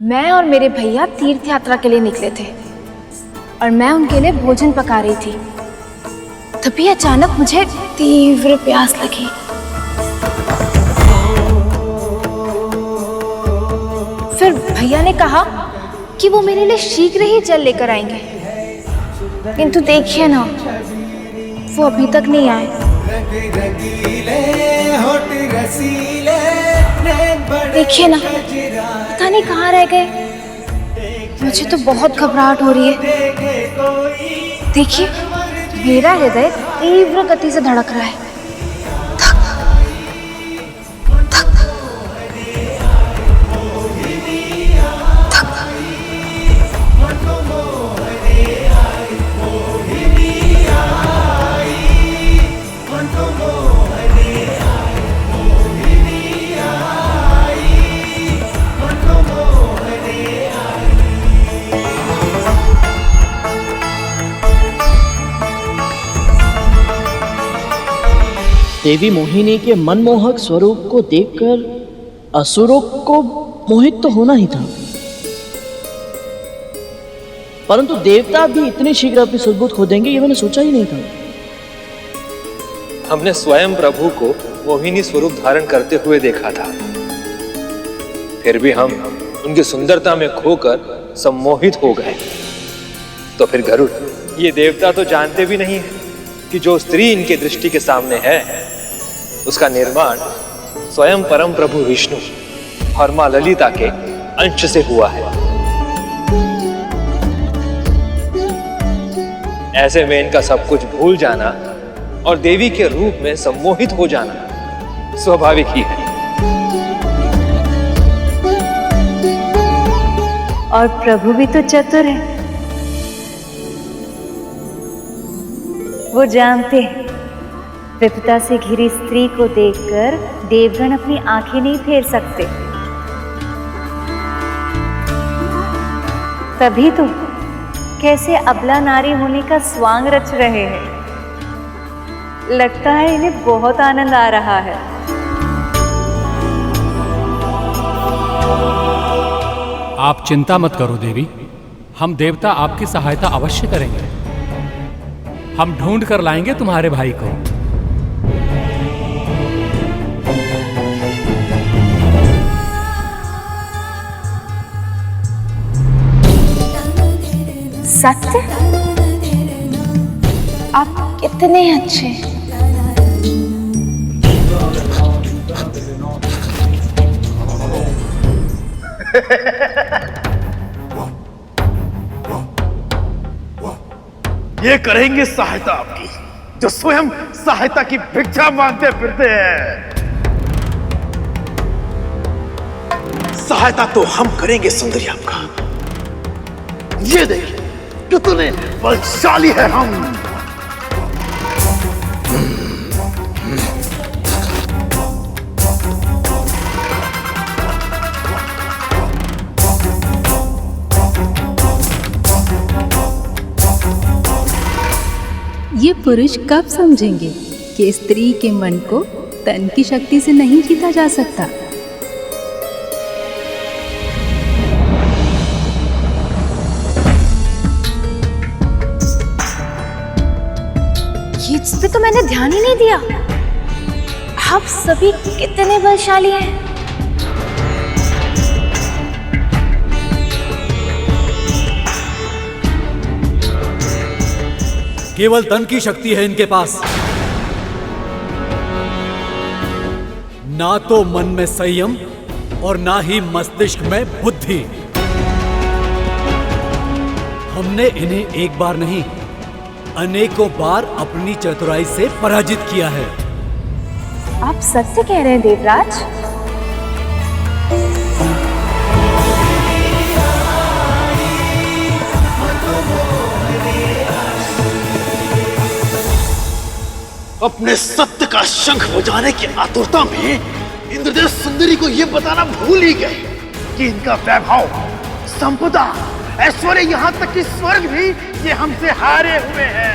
मैं और मेरे भैया तीर्थ यात्रा के लिए निकले थे और मैं उनके लिए भोजन पका रही थी। तभी अचानक मुझे तीव्र प्यास लगी। फिर भैया ने कहा कि वो मेरे लिए शीघ्र ही जल लेकर आएंगे, किंतु देखिए ना, वो अभी तक नहीं आए। देखिए ना, पता नहीं कहाँ रह गए। मुझे तो बहुत घबराहट हो रही है। देखिए, मेरा हृदय तीव्र गति से धड़क रहा है। देवी मोहिनी के मनमोहक स्वरूप को देखकर असुरों को मोहित तो होना ही था, परंतु देवता भी इतनी शीघ्र अपनी सुदबुद्ध खो देंगे ये मैंने सोचा ही नहीं था। हमने स्वयं प्रभु को मोहिनी स्वरूप धारण करते हुए देखा था, फिर भी हम उनकी सुंदरता में खोकर सम्मोहित हो गए। तो फिर गरुड़, ये देवता तो जानते भी नहीं है कि जो स्त्री इनके दृष्टि के सामने है उसका निर्माण स्वयं परम प्रभु विष्णु और मां ललिता के अंश से हुआ है। ऐसे में इनका सब कुछ भूल जाना और देवी के रूप में सम्मोहित हो जाना स्वाभाविक ही है। और प्रभु भी तो चतुर है, वो जानते हैं विपदा से घिरी स्त्री को देखकर देवगण अपनी आंखें नहीं फेर सकते। तभी तो कैसे अबला नारी होने का स्वांग रच रहे हैं। लगता है इन्हें बहुत आनंद आ रहा है। आप चिंता मत करो देवी, हम देवता आपकी सहायता अवश्य करेंगे। हम ढूंढ कर लाएंगे तुम्हारे भाई को। सत्य? आप कितने अच्छे। ये करेंगे सहायता आपकी, जो स्वयं सहायता की भिक्षा मांगते फिरते हैं। सहायता तो हम करेंगे सुंदरी आपका। ये देखिए कितने बलशाली है हम। ये पुरुष कब समझेंगे कि स्त्री के मन को तन की शक्ति से नहीं जीता जा सकता। इस पे तो मैंने ध्यान ही नहीं दिया। आप सभी कितने बलशाली हैं। केवल तन की शक्ति है इनके पास, ना तो मन में संयम और ना ही मस्तिष्क में बुद्धि। हमने इन्हें एक बार नहीं अनेकों बार अपनी चतुराई से पराजित किया है। आप सत्य कह रहे हैं देवराज? अपने सत्य का शंख बजाने की आतुरता में इंद्रदेव सुंदरी को यह बताना भूल ही गए कि इनका वैभव, संपदा, ऐश्वर्य, यहां तक कि स्वर्ग भी ये हमसे हारे हुए हैं।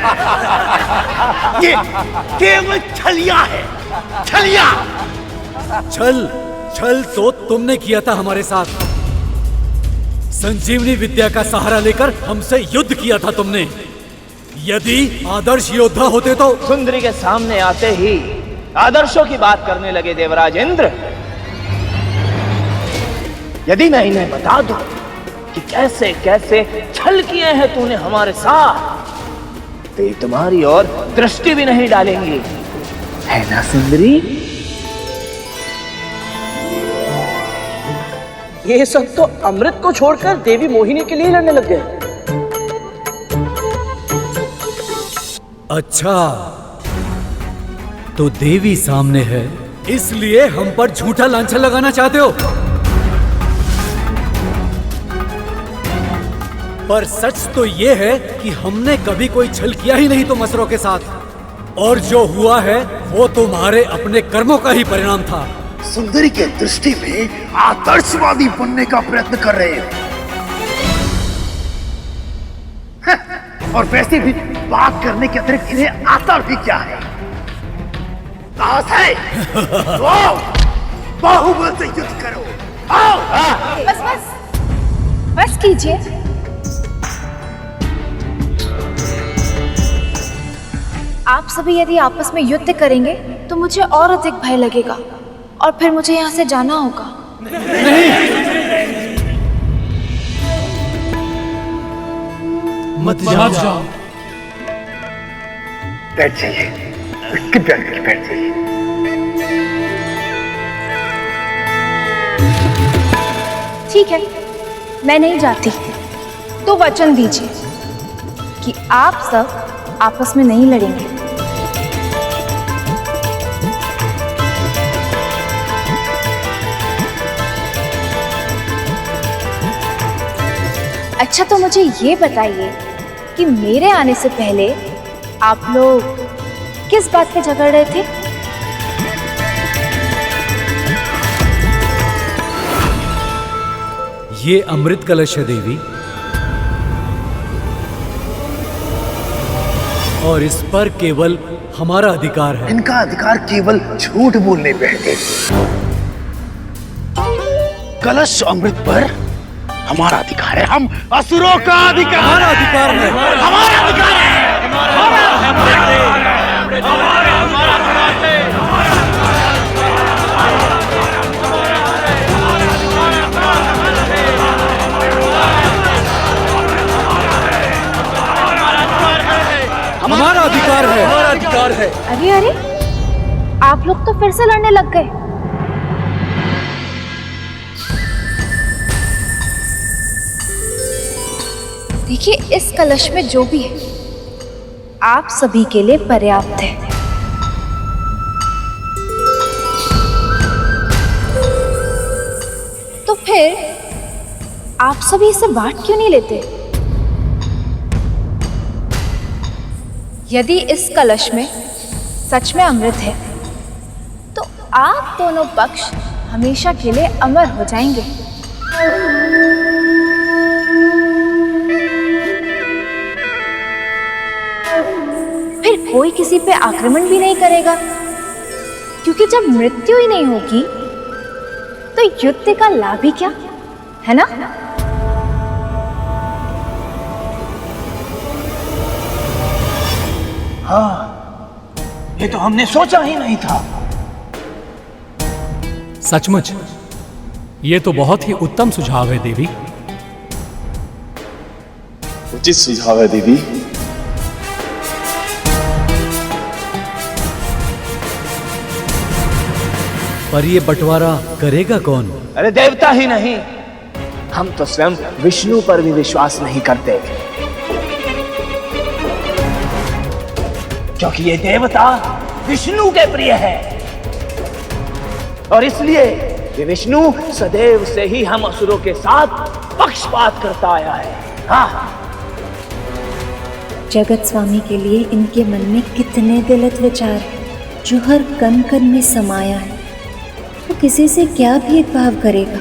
ये केवल छलिया है, छलिया। छल छल तो तुमने किया था हमारे साथ। संजीवनी विद्या का सहारा लेकर हमसे युद्ध किया था तुमने। यदि आदर्श योद्धा होते तो। सुंदरी के सामने आते ही आदर्शों की बात करने लगे देवराज इंद्र। यदि मैं इन्हें बता दूं कि कैसे कैसे छल किए हैं तूने हमारे साथ, तो ये तुम्हारी ओर दृष्टि भी नहीं डालेंगी, है ना सुंदरी? ये सब तो अमृत को छोड़कर देवी मोहिनी के लिए लड़ने लग गए। अच्छा, तो देवी सामने है, इसलिए हम पर झूठा लांछन लगाना चाहते हो। पर सच तो ये है कि हमने कभी कोई छल किया ही नहीं तुम असुरों के साथ, और जो हुआ है वो तुम्हारे अपने कर्मों का ही परिणाम था। सुंदरी के दृष्टि में आदर्शवादी बनने का प्रयत्न कर रहे हैं। और वैसे भी बात करने के अतिरिक्त इन्हें आता भी क्या है? साहस है तो बाहुबल से युद्ध करो। आओ। बस बस बस कीजिए। आप सभी यदि आपस में युद्ध करेंगे तो मुझे और अधिक भय लगेगा और फिर मुझे यहाँ से जाना होगा। मत जाओ। बैठ जाइए, बैठ जाइए। ठीक है, मैं नहीं जाती, तो वचन दीजिए कि आप सब आपस में नहीं लड़ेंगे। अच्छा, तो मुझे ये बताइए कि मेरे आने से पहले आप लोग किस बात पे झगड़ रहे थे? ये अमृत कलश है देवी, और इस पर केवल हमारा अधिकार है। इनका अधिकार केवल झूठ बोलने पे है। कलश अमृत पर हमारा अधिकार है। हम असुरों का अधिकार, हमारा अधिकार है। हमारा अधिकार है। हमारा अधिकार है। हमारा अधिकार है। अरे अरे, आप लोग तो फिर से लड़ने लग गए। देखिए, इस कलश में जो भी है आप सभी के लिए पर्याप्त है। तो फिर आप सभी इसे बांट क्यों नहीं लेते? यदि इस कलश में सच में अमृत है तो आप दोनों पक्ष हमेशा के लिए अमर हो जाएंगे। फिर कोई किसी पे आक्रमण भी नहीं करेगा, क्योंकि जब मृत्यु ही नहीं होगी तो युद्ध का लाभ ही क्या, है ना? हाँ, ये तो हमने सोचा ही नहीं था। सचमुच ये तो बहुत ही उत्तम सुझाव है देवी। उचित सुझाव है देवी। पर ये बंटवारा करेगा कौन? अरे देवता ही नहीं, हम तो स्वयं विष्णु पर भी विश्वास नहीं करते, क्योंकि ये देवता विष्णु के प्रिय है, और इसलिए ये विष्णु सदैव से ही हम असुरों के साथ पक्षपात करता आया है। हाँ, जगत स्वामी के लिए इनके मन में कितने गलत विचार जो हर कण कण में समाया है। वो किसी से क्या भेदभाव करेगा?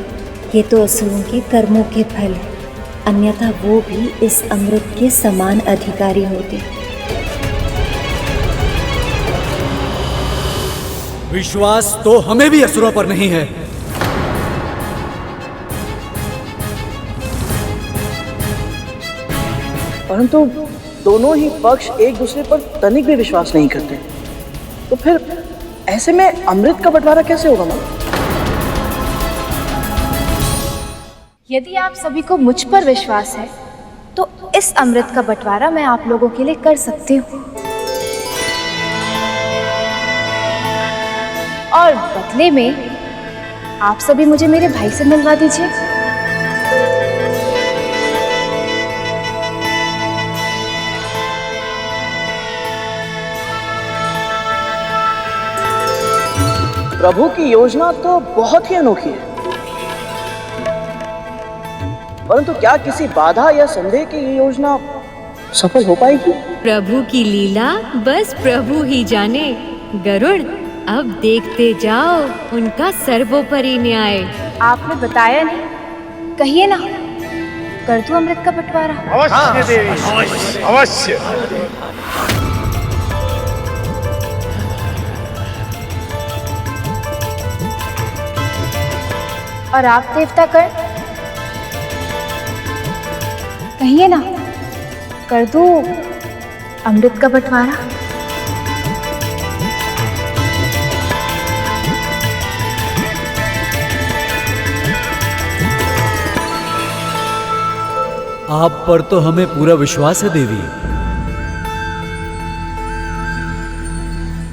ये तो असुरों के कर्मों के फल है, अन्यथा वो भी इस अमृत के समान अधिकारी होते। विश्वास तो हमें भी असुरों पर नहीं है। परंतु दोनों ही पक्ष एक दूसरे पर तनिक भी विश्वास नहीं करते। तो फिर ऐसे में अमृत का बंटवारा कैसे होगा माँ? यदि आप सभी को मुझ पर विश्वास है तो इस अमृत का बंटवारा मैं आप लोगों के लिए कर सकती हूँ, और बदले में आप सभी मुझे मेरे भाई से मिलवा दीजिए। प्रभु की योजना तो बहुत ही अनोखी है, परंतु क्या किसी बाधा या संदेह की ये योजना सफल हो पाएगी? प्रभु की लीला बस प्रभु ही जाने। गरुड़, अब देखते जाओ उनका सर्वोपरि न्याय। आपने बताया नहीं, कहिए ना, कर दूं अमृत का बंटवारा? अवश्य देवी, अवश्य। और आप देवता कर, कहिए ना, कर दूं अमृत का बंटवारा? आप पर तो हमें पूरा विश्वास है देवी,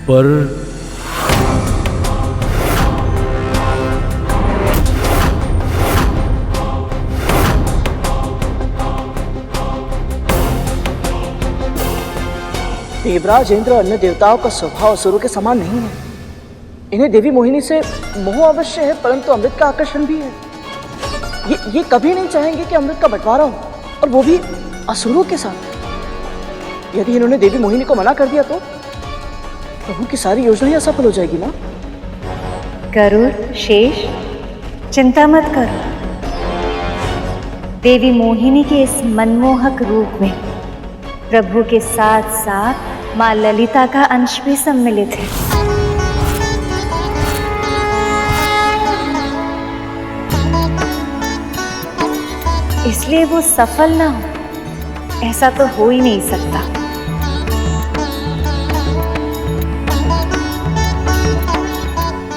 पर देवराज इंद्र अन्य देवताओं का स्वभाव असुरों के समान नहीं है। इन्हें देवी मोहिनी से मोह अवश्य है, परंतु अमृत का आकर्षण भी है। ये कभी नहीं चाहेंगे कि अमृत का बंटवारा हो, और वो भी असुरों के साथ। यदि इन्होंने देवी मोहिनी को मना कर दिया तो प्रभु की सारी योजना ही असफल हो जाएगी ना। गरुड़, शेष, चिंता मत करो। देवी मोहिनी के इस मनमोहक रूप में प्रभु के साथ साथ माँ ललिता का अंश भी सम्मिलित है। इसलिए वो सफल ना हो, ऐसा तो हो ही नहीं सकता।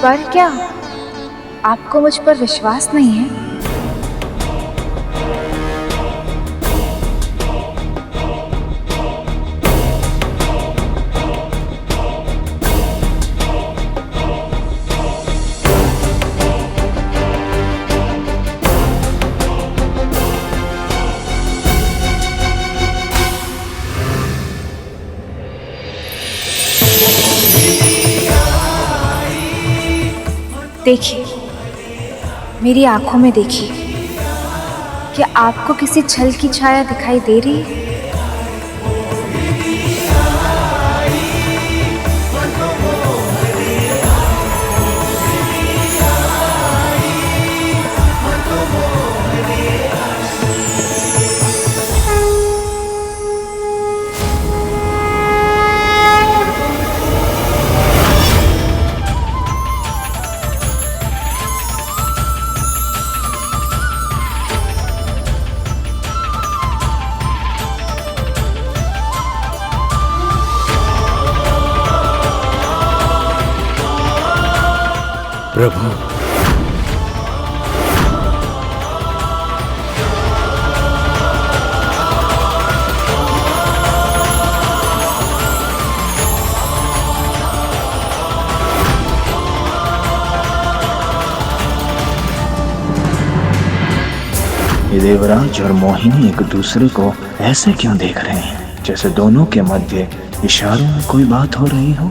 पर क्या आपको मुझ पर विश्वास नहीं है? देखिए, मेरी आंखों में देखिए, क्या आपको किसी छल की छाया दिखाई दे रही है? प्रभु, ये देवराज और मोहिनी एक दूसरे को ऐसे क्यों देख रहे हैं, जैसे दोनों के मध्य इशारों में कोई बात हो रही हो।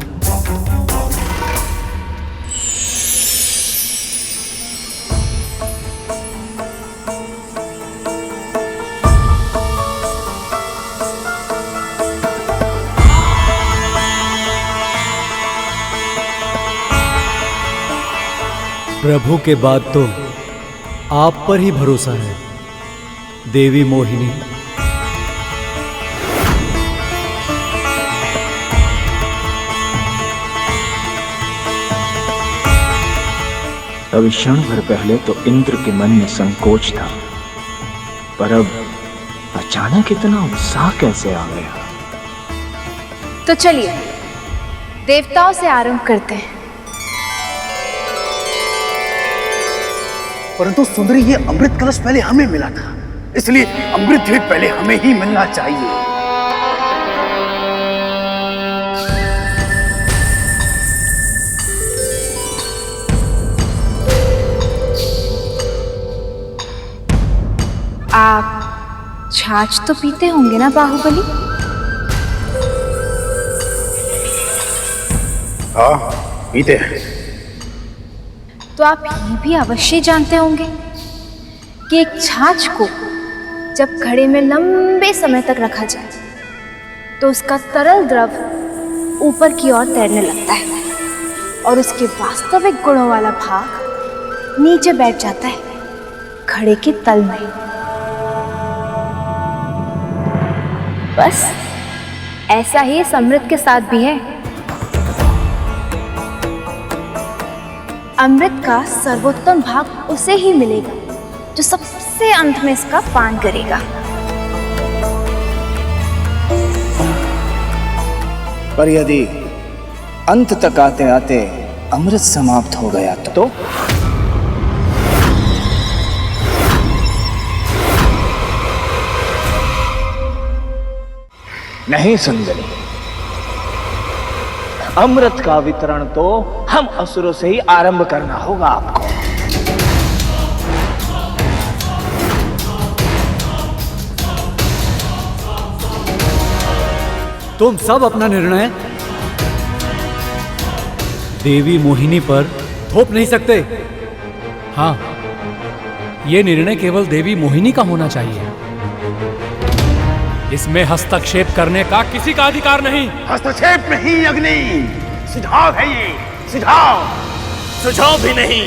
प्रभु के बाद तो आप पर ही भरोसा है देवी मोहिनी। अभी क्षण भर पहले तो इंद्र के मन में संकोच था, पर अब अचानक इतना उत्साह कैसे आ गया? तो चलिए देवताओं से आरंभ करते हैं। परंतु सुंदरी, ये अमृत कलश पहले हमें मिला था, इसलिए अमृत भी पहले हमें ही मिलना चाहिए। आप छाछ तो पीते होंगे ना बाहुबली? हाँ, पीते हैं। तो आप ये भी अवश्य जानते होंगे कि एक छाछ को जब घड़े में लंबे समय तक रखा जाए तो उसका तरल द्रव ऊपर की ओर तैरने लगता है और उसके वास्तविक गुणों वाला भाग नीचे बैठ जाता है घड़े के तल में। बस ऐसा ही इस अमृत के साथ भी है। अमृत का सर्वोत्तम भाग उसे ही मिलेगा जो सबसे अंत में इसका पान करेगा। पर यदि अंत तक आते आते अमृत समाप्त हो गया तो नहीं सुंदरी, अमृत का वितरण तो हम असुरों से ही आरंभ करना होगा आपको। तुम सब अपना निर्णय देवी मोहिनी पर थोप नहीं सकते। हाँ, ये निर्णय केवल देवी मोहिनी का होना चाहिए। इसमें हस्तक्षेप करने का किसी का अधिकार नहीं। हस्तक्षेप नहीं अग्नि, सुझाव है ये, सुझाव। सुझाव भी नहीं,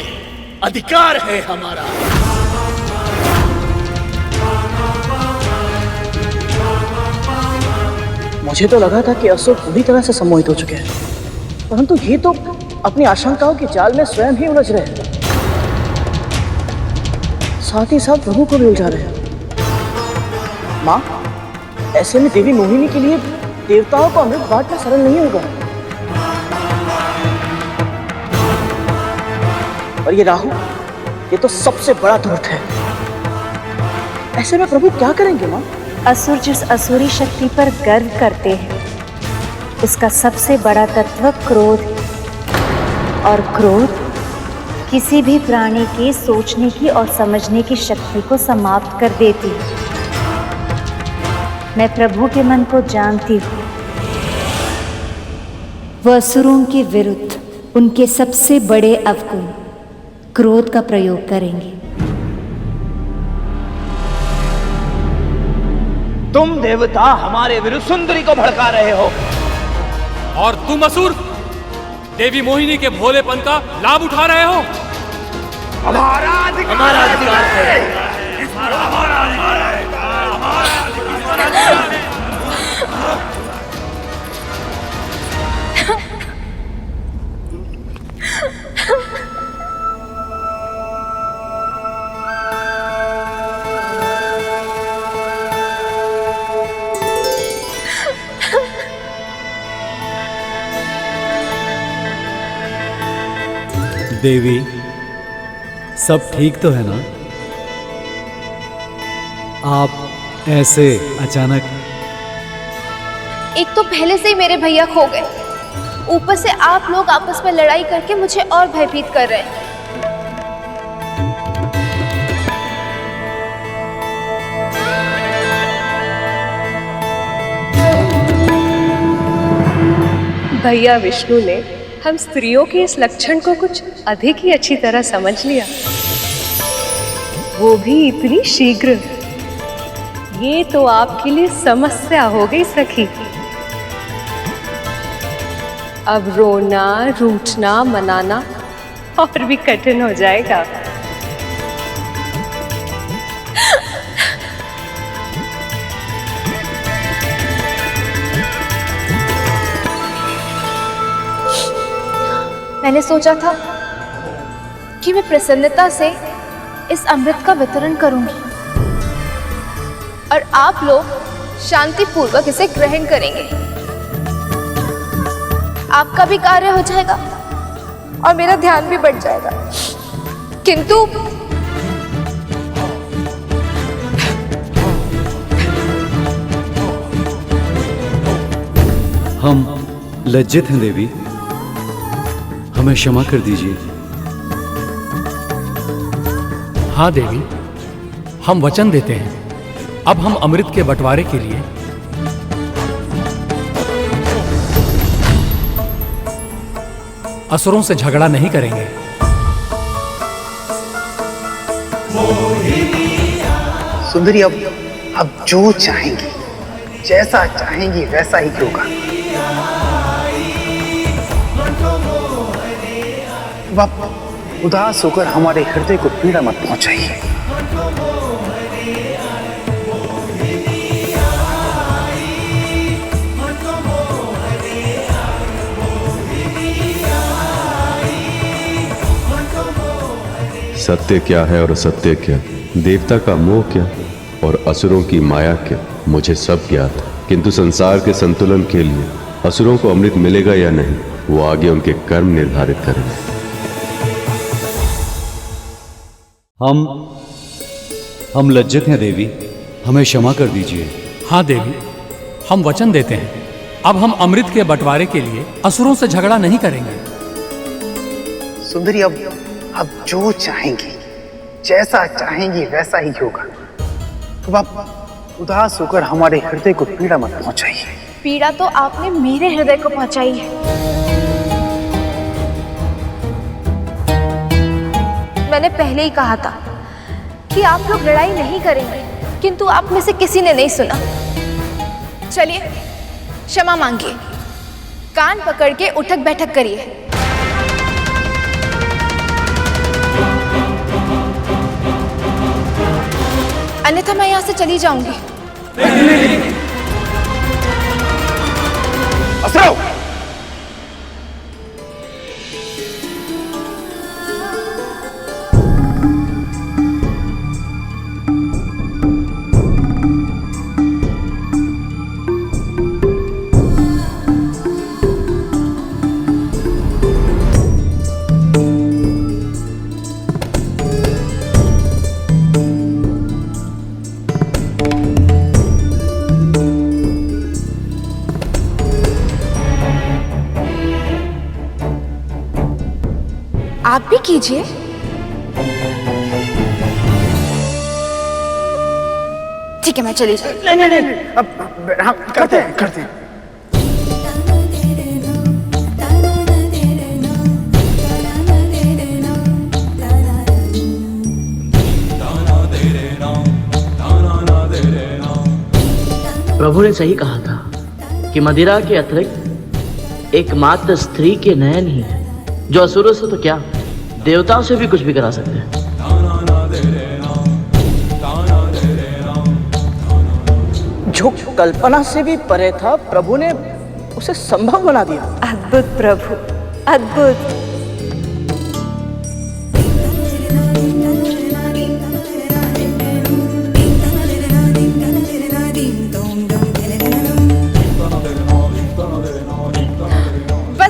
अधिकार है हमारा। मुझे तो लगा था कि असुर पूरी तरह से सम्मोहित हो चुके हैं, परंतु ये तो अपनी आशंकाओं की जाल में स्वयं ही उलझ रहे हैं, साथ ही साथ प्रभु को भी उलझा रहे हैं। माँ, ऐसे में देवी मोहिनी के लिए देवताओं को अमृत बांटना सरल नहीं होगा। और ये राहु, ये तो सबसे बड़ा धूर्त है। ऐसे में प्रभु क्या करेंगे माँ? असुर जिस असुरी शक्ति पर गर्व करते हैं उसका सबसे बड़ा तत्व क्रोध है। और क्रोध किसी भी प्राणी के सोचने की और समझने की शक्ति को समाप्त कर देती है। मैं प्रभु के मन को जानती हूँ। वह असुरों के विरुद्ध उनके सबसे बड़े अवगुण क्रोध का प्रयोग करेंगे। तुम देवता हमारे विरुद्ध सुंदरी को भड़का रहे हो और तुम असुर देवी मोहिनी के भोलेपन का लाभ उठा रहे हो। हमारा अधिकार है। देवी, सब ठीक तो है ना? आप ऐसे अचानक? एक तो पहले से ही मेरे भैया खो गए, ऊपर से आप लोग आपस में लड़ाई करके मुझे और भयभीत कर रहे हैं। भैया विष्णु ने हम स्त्रियों के इस लक्षण को कुछ अधिक ही अच्छी तरह समझ लिया, वो भी इतनी शीघ्र। ये तो आपके लिए समस्या हो गई सखी। अब रोना, रूठना, मनाना और भी कठिन हो जाएगा। मैंने सोचा था कि मैं प्रसन्नता से इस अमृत का वितरण करूंगी, और आप लोग शांति पूर्वक इसे ग्रहण करेंगे। आपका भी कार्य हो जाएगा और मेरा ध्यान भी बढ़ जाएगा। किंतु हम लज्जित हैं देवी, हमें क्षमा कर दीजिए। हाँ देवी, हम वचन देते हैं, अब हम अमृत के बंटवारे के लिए असुरों से झगड़ा नहीं करेंगे। सुंदरी अब जो चाहेंगी, जैसा चाहेंगी वैसा ही होगा। अब उदास होकर हमारे हृदय को पीड़ा मत पहुंचाइए। सत्य क्या है और असत्य क्या, देवता का मोह क्या और असुरों की माया क्या, मुझे सब ज्ञात है। किंतु संसार के संतुलन के लिए असुरों को अमृत मिलेगा या नहीं, वो आगे उनके कर्म निर्धारित करेंगे। हम लज्जित हैं देवी, हमें क्षमा कर दीजिए। हाँ देवी, हम वचन देते हैं, अब हम अमृत के बंटवारे के लिए असुरों से झगड़ा नहीं करेंगे। सुंदरी अब जो चाहेंगी, जैसा चाहेंगी वैसा ही होगा। अब आप उदास होकर हमारे हृदय को पीड़ा मत पहुंचाइए। पीड़ा तो आपने मेरे हृदय को पहुंचाई है। मैंने पहले ही कहा था कि आप लोग लड़ाई नहीं करेंगे, किंतु आप में से किसी ने नहीं सुना। चलिए क्षमा मांगिए, कान पकड़ के उठक बैठक करिए। अन्यथा मैं यहां से चली जाऊंगी। असुरो! आप भी कीजिए। ठीक है, मैं चली जाऊँ। नहीं, अब हम करते हैं। प्रभु ने सही कहा था कि मदिरा के अतिरिक्त एकमात्र स्त्री के नयन ही है जो असुरों से तो क्या, देवताओं से भी कुछ भी करा सकते हैं। जो कल्पना से भी परे था, प्रभु ने उसे संभव बना दिया। अद्भुत प्रभु, अद्भुत।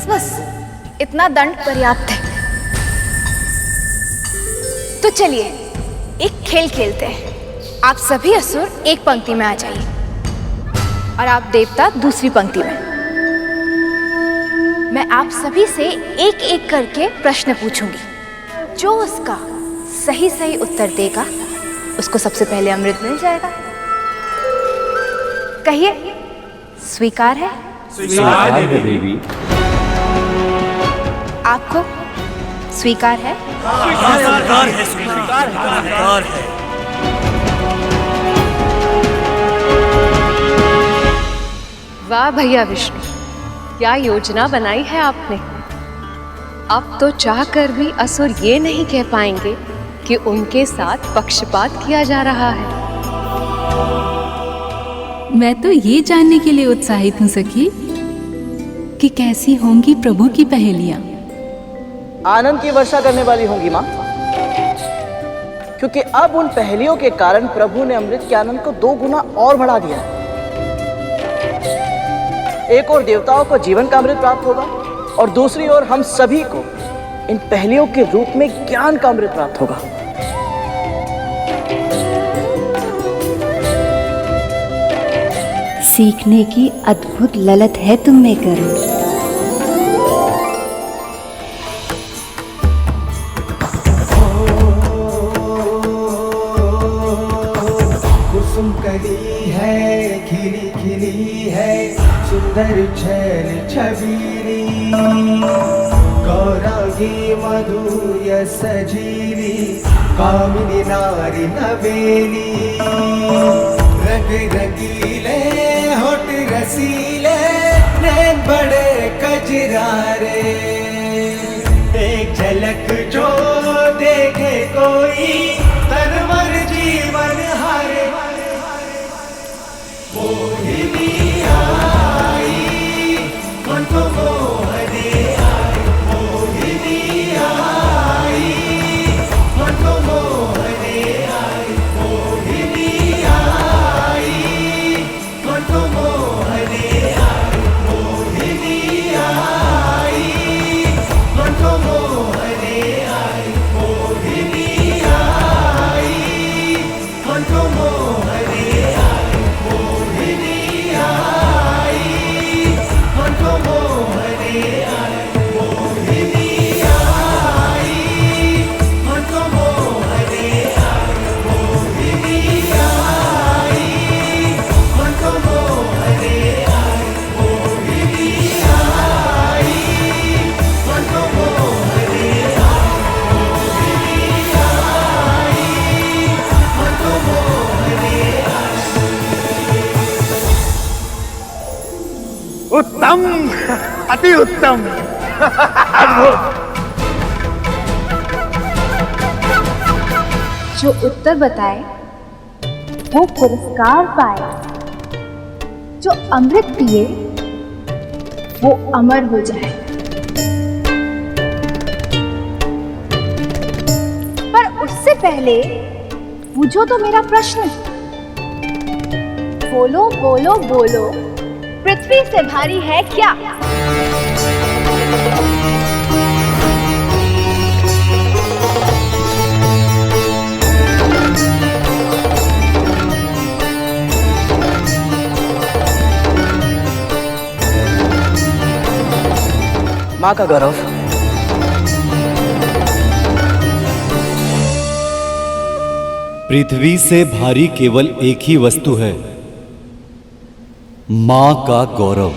बस इतना दंड पर्याप्त है। तो चलिए एक खेल खेलते हैं। आप सभी असुर एक पंक्ति में आ जाइए और आप देवता दूसरी पंक्ति में। मैं आप सभी से एक एक करके प्रश्न पूछूंगी। जो उसका सही सही उत्तर देगा उसको सबसे पहले अमृत मिल जाएगा। कहिए, स्वीकार है? स्वीकार है देवी। आपको स्वीकार है? स्वीकार है, स्वीकार है। वाह भैया विष्णु, क्या योजना बनाई है आपने। अब तो चाहकर भी असुर ये नहीं कह पाएंगे कि उनके साथ पक्षपात किया जा रहा है। मैं तो ये जानने के लिए उत्साहित हूँ सखी कि कैसी होंगी प्रभु की पहेलियां। आनंद की वर्षा करने वाली होंगी माँ। क्योंकि अब उन पहेलियों के कारण प्रभु ने अमृत के आनंद को 2 गुना और बढ़ा दिया है। एक ओर देवताओं को जीवन का अमृत प्राप्त होगा और दूसरी ओर हम सभी को इन पहेलियों के रूप में ज्ञान का अमृत प्राप्त होगा। सीखने की अद्भुत ललत है तुम में गरुड़। कुसुम कली है, खिली खिली है, सुंदर छैल छबीली, गौरांगी मधुर सजीली, कामिनी नारी नवेली, रंग रंगीले होठ रसीले, नैन बड़े कजरारे, एक झलक जो देखे कोई तनवर जीवन हारे। मोहिनी आई मन को मोहने आई, मोहिनी आई मन को मोहने आई, मोहिनी आई मन को मोहने आई, मोहिनी आई मन को मोहने आई, मोहिनी आई मन को मोहने आई, मोहिनी आई मन को मोहने आई, मोहिनी आई मन को मोहने आई, मोहिनी आई मन को मोहने आई, मोहिनी आई मन को मोहने आई, मोहिनी आई मन को मोहने आई। उत्तम, अति उत्तम, अद्भुत। जो उत्तर बताए वो पुरस्कार पाए, जो अमृत पिए वो अमर हो जाए। पर उससे पहले पूछो तो मेरा प्रश्न। बोलो बोलो बोलो, पृथ्वी से भारी है क्या? माँ का गौरव। पृथ्वी से भारी केवल एक ही वस्तु है, माँ का गौरव।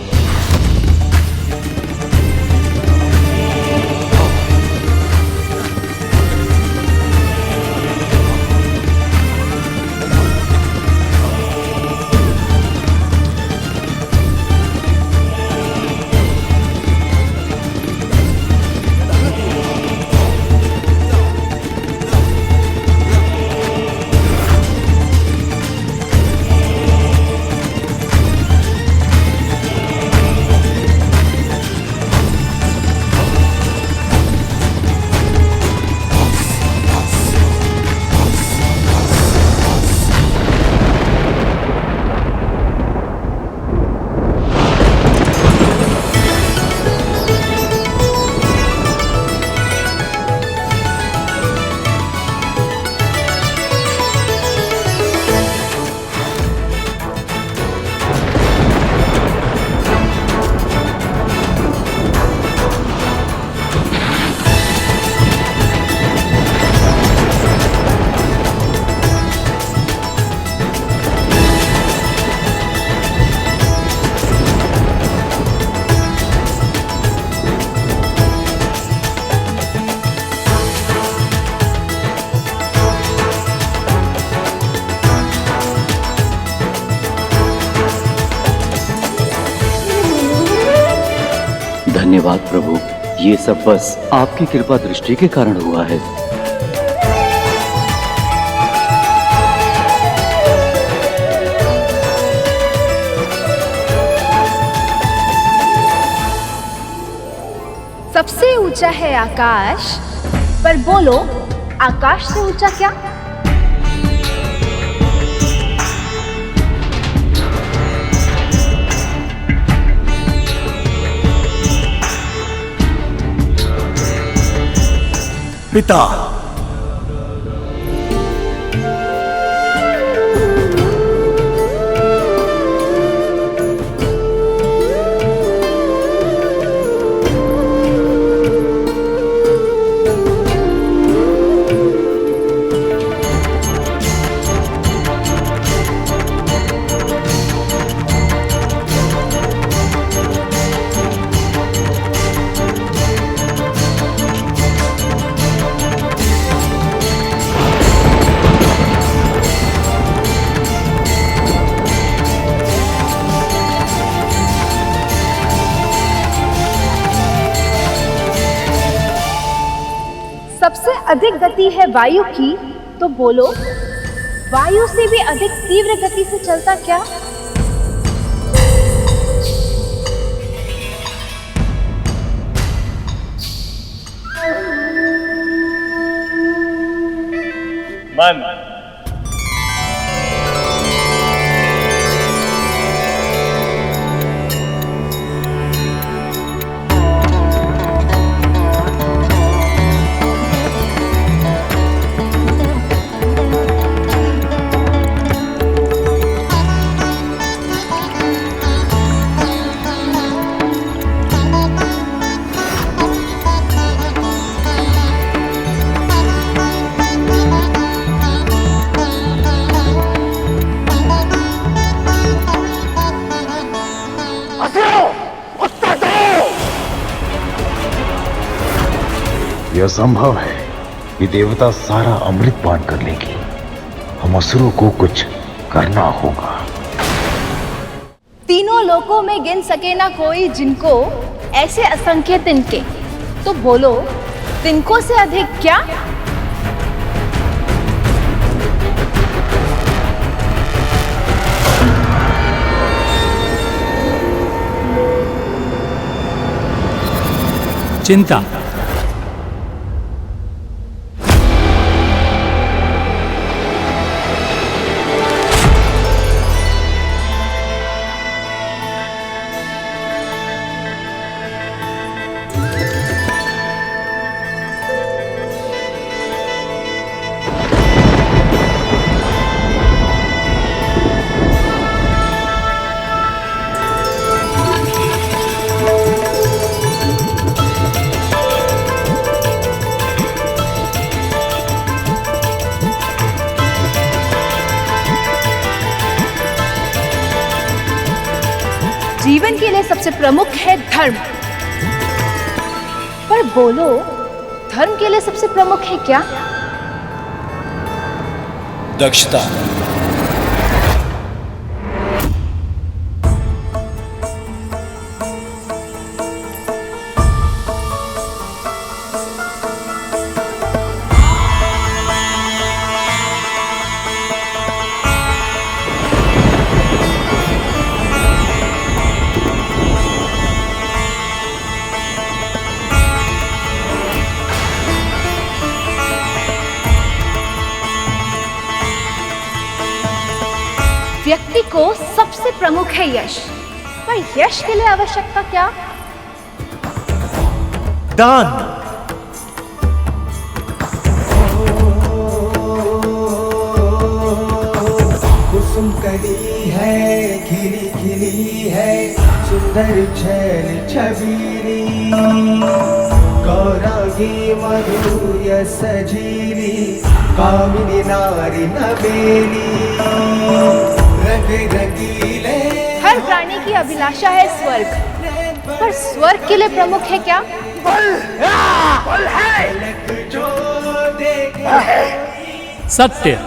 धन्यवाद प्रभु, ये सब बस आपकी कृपा दृष्टि के कारण हुआ है। सबसे ऊंचा है आकाश, पर बोलो आकाश से ऊंचा क्या? पिता। सबसे अधिक गति है वायु की, तो बोलो वायु से भी अधिक तीव्र गति से चलता क्या? मन। यह संभव है कि देवता सारा अमृत पान कर लेगी। हम असुरों को कुछ करना होगा। तीनों लोकों में गिन सके ना कोई जिनको ऐसे असंख्य तिनके, तो बोलो तिनकों से अधिक क्या? चिंता। जीवन के लिए सबसे प्रमुख है धर्म, पर बोलो धर्म के लिए सबसे प्रमुख है क्या? दक्षता। व्यक्ति को सबसे प्रमुख है यश, पर यश के लिए आवश्यकता क्या? दान। कुसुम कली है खिली खिली है सुंदर छैल छबीली गौरांगी मधुर सजीली कामिनी नारी नवेली रंग रंगीले। हर प्राणी की अभिलाषा है स्वर्ग, पर स्वर्ग के लिए प्रमुख है क्या? बल है। सत्य।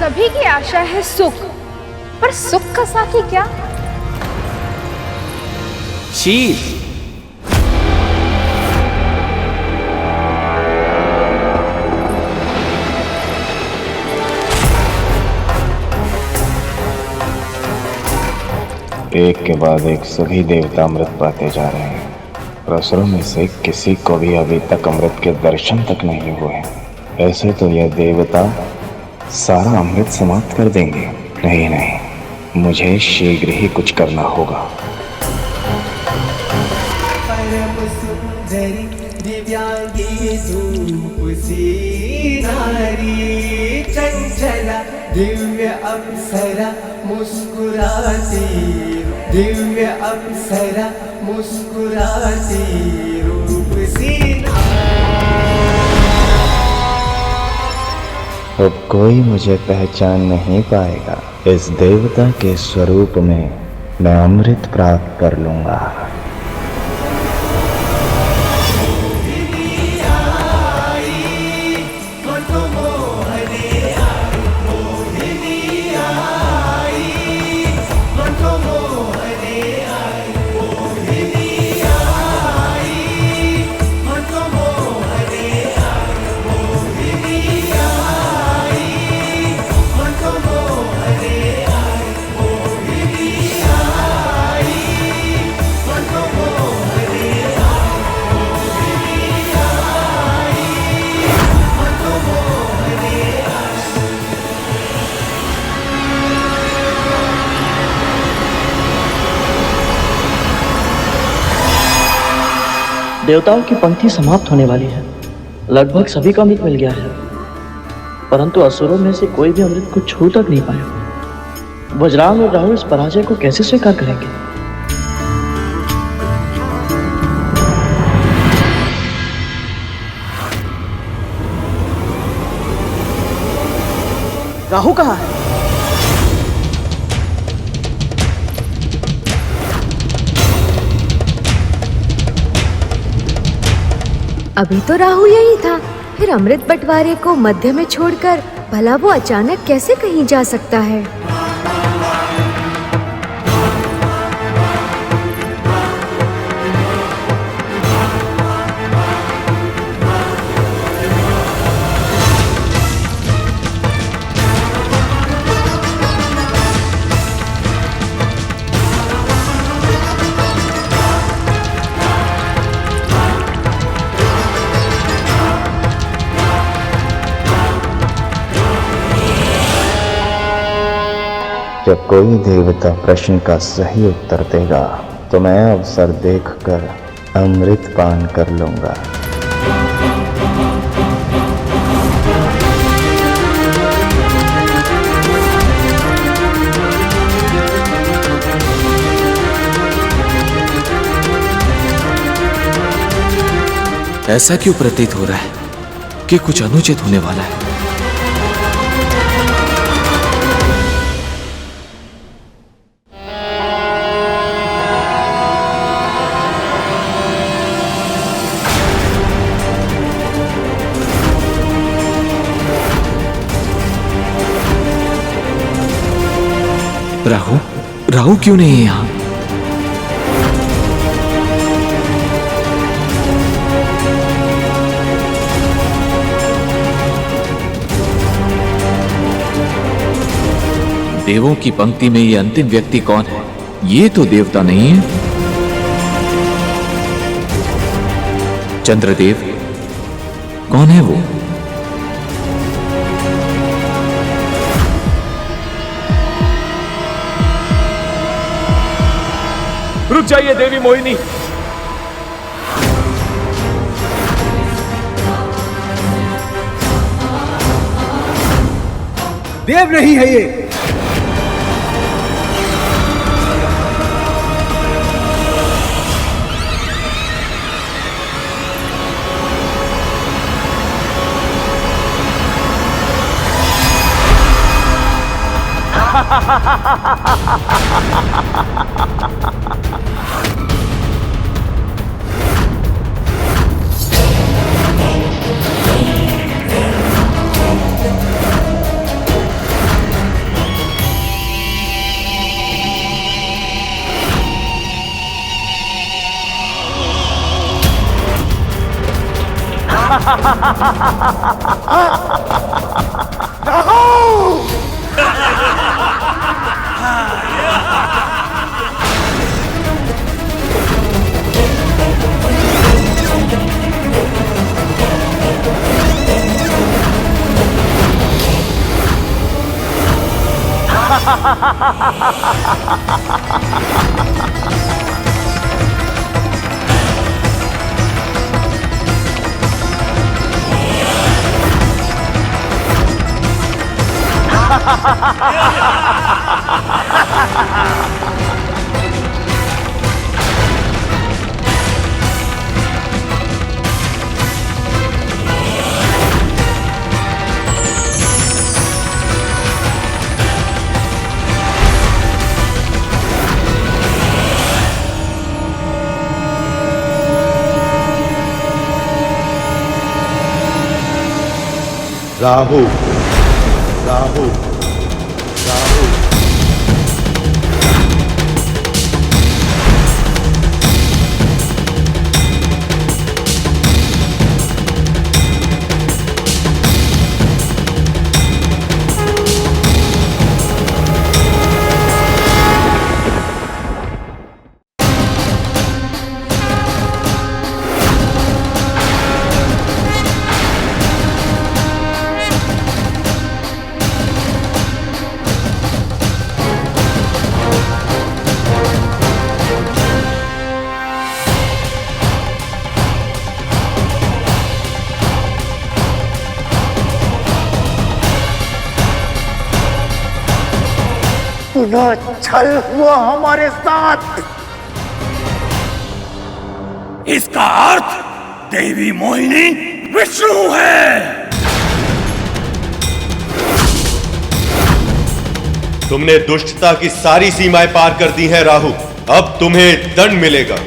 सभी की आशा है सुख, पर सुख का साथी क्या? शील। एक के बाद एक सभी देवता अमृत पाते जा रहे हैं। असुरों में से किसी को भी अभी तक अमृत के दर्शन तक नहीं हुए हैं। ऐसे तो यह देवता सारा अमृत समाप्त कर देंगे। नहीं नहीं, मुझे शीघ्र ही कुछ करना होगा। परम सुंदरी दिव्यांगी धूप सी नारी, चंचला दिव्य अप्सरा मुस्कुराती, दिव्य अप्सरा मुस्कुराती रूप सी। अब कोई मुझे पहचान नहीं पाएगा। इस देवता के स्वरूप में मैं अमृत प्राप्त कर लूंगा। देवताओं की पंक्ति समाप्त होने वाली है। लगभग सभी को अमृत मिल गया है, परंतु असुरों में से कोई भी अमृत को छू तक नहीं पाया। वज्रांग और राहु इस पराजय को कैसे स्वीकार करेंगे? राहु कहाँ है? अभी तो राहु यही था, फिर अमृत बंटवारे को मध्य में छोड़कर भला वो अचानक कैसे कहीं जा सकता है? जब कोई देवता प्रश्न का सही उत्तर देगा तो मैं अवसर देखकर अमृत पान कर लूंगा। ऐसा क्यों प्रतीत हो रहा है कि कुछ अनुचित होने वाला है? राहु क्यों नहीं है यहाँ? देवों की पंक्ति में ये अंतिम व्यक्ति कौन है? ये तो देवता नहीं है। चंद्रदेव कौन है वो? रुक जाइए देवी मोहिनी। देव नहीं है ये। राहु राहु राहु पुनः छल हुआ हमारे साथ। इसका अर्थ देवी मोहिनी विष्णु है। तुमने दुष्टता की सारी सीमाएं पार कर दी हैं राहु। अब तुम्हें दंड मिलेगा।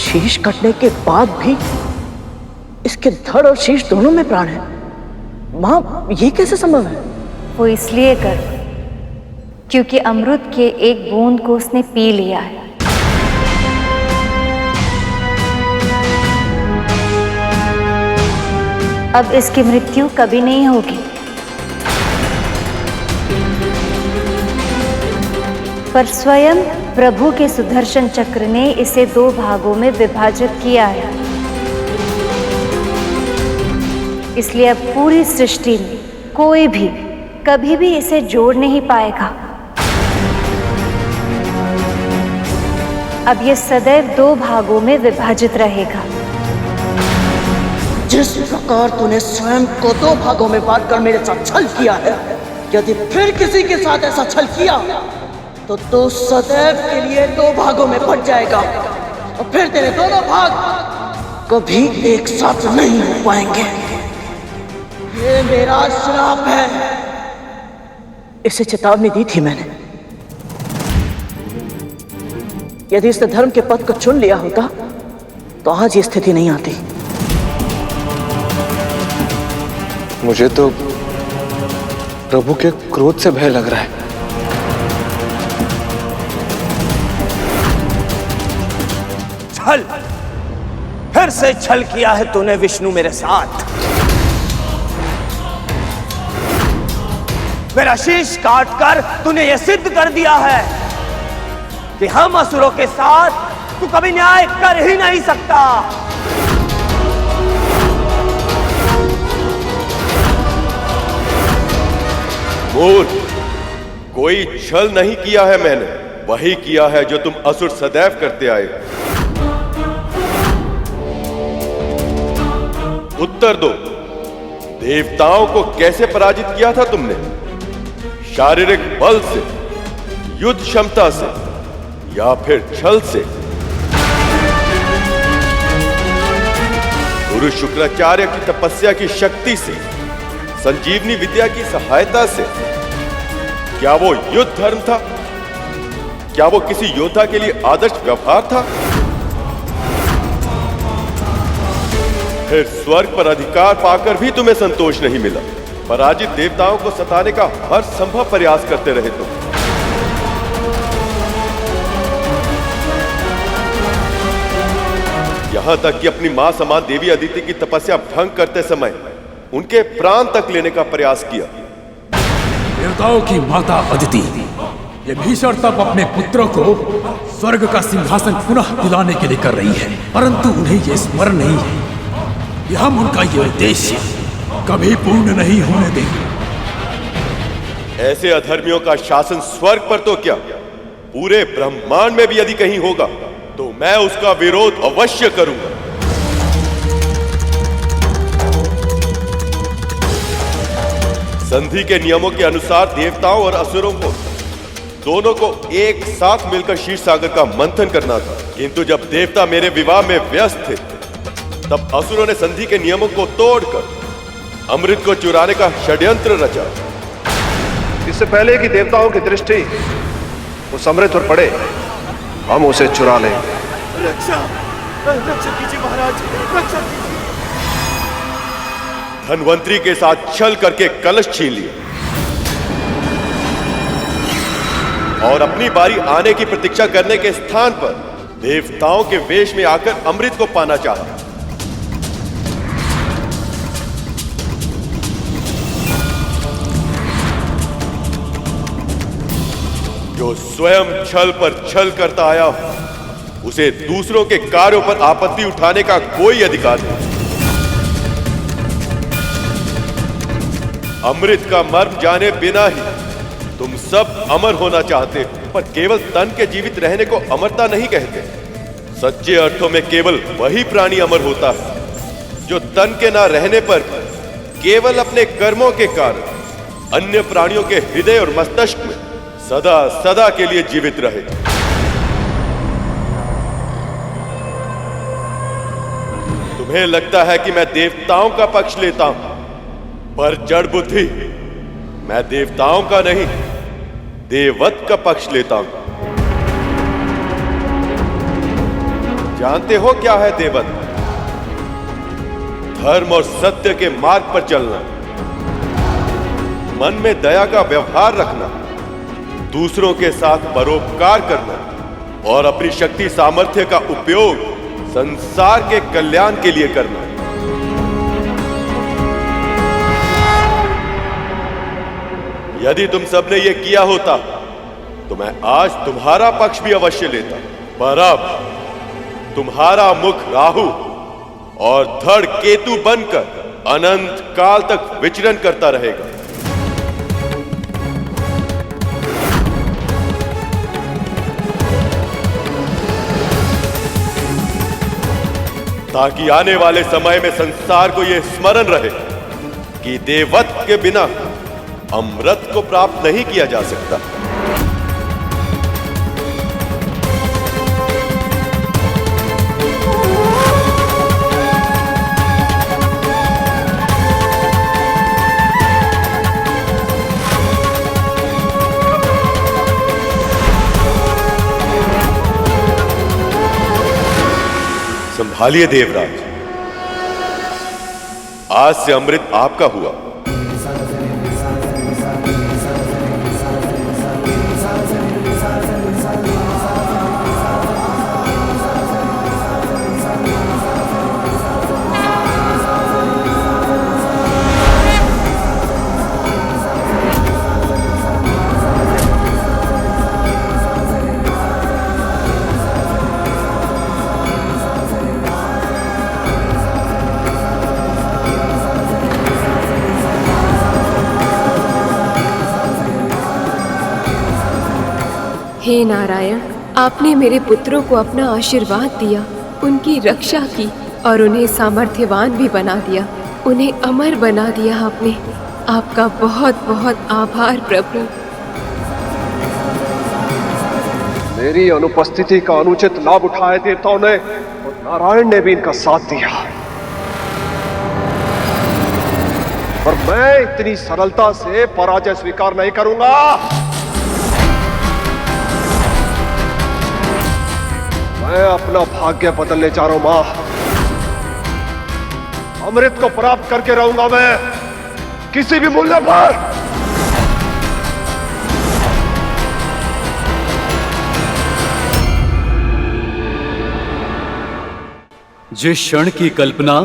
शीश कटने के बाद भी इसके धड़ और शीश दोनों में प्राण है। माँ, ये कैसे संभव है? वो इसलिए कर क्योंकि अमृत के एक बूंद को उसने पी लिया है। अब इसकी मृत्यु कभी नहीं होगी। पर स्वयं प्रभु के सुदर्शन चक्र ने इसे 2 भागों में विभाजित किया है। इसलिए अब पूरी सृष्टि में कोई भी कभी भी इसे जोड़ नहीं पाएगा। अब ये सदैव 2 भागों में विभाजित रहेगा। जिस प्रकार तूने स्वयं को 2 भागों में बांटकर मेरे साथ छल किया है, यदि फिर किसी के साथ ऐसा छल किया तो तू सदैव के लिए 2 भागों में बट जाएगा और फिर तेरे दोनों भाग कभी एक साथ नहीं हो पाएंगे। ये मेरा श्राप है। इसे चेतावनी दी थी मैंने। यदि इसने धर्म के पथ को चुन लिया होता तो आज ये स्थिति नहीं आती। मुझे तो प्रभु के क्रोध से भय लग रहा है। छल, फिर से छल किया है तूने विष्णु मेरे साथ। मेरा शीश काटकर तूने यह सिद्ध कर दिया है कि हम असुरों के साथ तू कभी न्याय कर ही नहीं सकता। मूर्ख, कोई छल नहीं किया है मैंने, वही किया है जो तुम असुर सदैव करते आए। उत्तर दो, देवताओं को कैसे पराजित किया था तुमने? शारीरिक बल से, युद्ध क्षमता से, या फिर छल से? गुरु शुक्राचार्य की तपस्या की शक्ति से, संजीवनी विद्या की सहायता से? क्या वो युद्ध धर्म था? क्या वो किसी योद्धा के लिए आदर्श व्यवहार था? फिर स्वर्ग पर अधिकार पाकर भी तुम्हें संतोष नहीं मिला। पराजित देवताओं को सताने का हर संभव प्रयास करते रहे तुम। यहां तक कि अपनी मां समान देवी अदिति की तपस्या भंग करते समय उनके प्राण तक लेने का प्रयास किया। देवताओं की माता अदिति, ये भीषण तप अपने पुत्रों को स्वर्ग का सिंहासन पुनः दिलाने के लिए कर रही है, परंतु उन्हें यह स्मरण नहीं है कि हम उनका यह उद्देश्य कभी पूर्ण नहीं होने देंगे। ऐसे अधर्मियों का शासन स्वर्ग पर तो क्या, पूरे ब्रह्मांड में भी यदि कहीं होगा तो मैं उसका विरोध अवश्य करूंगा। संधि के नियमों के अनुसार देवताओं और असुरों को दोनों को एक साथ मिलकर क्षीर सागर का मंथन करना था, किंतु जब देवता मेरे विवाह में व्यस्त थे तब असुरों ने संधि के नियमों को तोड़कर अमृत को चुराने का षड्यंत्र रचा। इससे पहले कि देवताओं की दृष्टि उस अमृत पर पड़े, हम उसे चुरा लेंगे। रक्षा कीजिए महाराज, रक्षा कीजिए। धनवंतरी के साथ छल करके कलश छीन लिए और अपनी बारी आने की प्रतीक्षा करने के स्थान पर देवताओं के वेश में आकर अमृत को पाना चाहा। जो स्वयं छल पर छल करता आया हो, उसे दूसरों के कार्यों पर आपत्ति उठाने का कोई अधिकार नहीं। अमृत का मर्म जाने बिना ही तुम सब अमर होना चाहते हो, पर केवल तन के जीवित रहने को अमरता नहीं कहते। सच्चे अर्थों में केवल वही प्राणी अमर होता है जो तन के ना रहने पर केवल अपने कर्मों के कारण अन्य प्राणियों के हृदय और मस्तिष्क में सदा सदा के लिए जीवित रहे। तुम्हें लगता है कि मैं देवताओं का पक्ष लेता हूं, पर जड़ बुद्धि, मैं देवताओं का नहीं, देववत का पक्ष लेता हूं। जानते हो क्या है देववत? धर्म और सत्य के मार्ग पर चलना, मन में दया का व्यवहार रखना, दूसरों के साथ परोपकार करना और अपनी शक्ति सामर्थ्य का उपयोग संसार के कल्याण के लिए करना। यदि तुम सबने ये किया होता तो मैं आज तुम्हारा पक्ष भी अवश्य लेता, पर अब तुम्हारा मुख राहु और धड़ केतु बनकर अनंत काल तक विचरण करता रहेगा। ताकि आने वाले समय में संसार को यह स्मरण रहे कि देववत के बिना अमृत को प्राप्त नहीं किया जा सकता। संभालिए देवराज, आज से अमृत आपका हुआ। हे नारायण, आपने मेरे पुत्रों को अपना आशीर्वाद दिया, उनकी रक्षा की और उन्हें सामर्थ्यवान भी बना दिया, उन्हें अमर बना दिया आपने। आपका बहुत बहुत आभार प्रभु। मेरी अनुपस्थिति का अनुचित लाभ उठाए देवताओं ने और नारायण ने भी इनका साथ दिया, और मैं इतनी सरलता से पराजय स्वीकार नहीं करूंगा। मैं अपना भाग्य बदलने जा रहा हूं मां। अमृत को प्राप्त करके रहूंगा मैं किसी भी मूल्य पर। जिस क्षण की कल्पना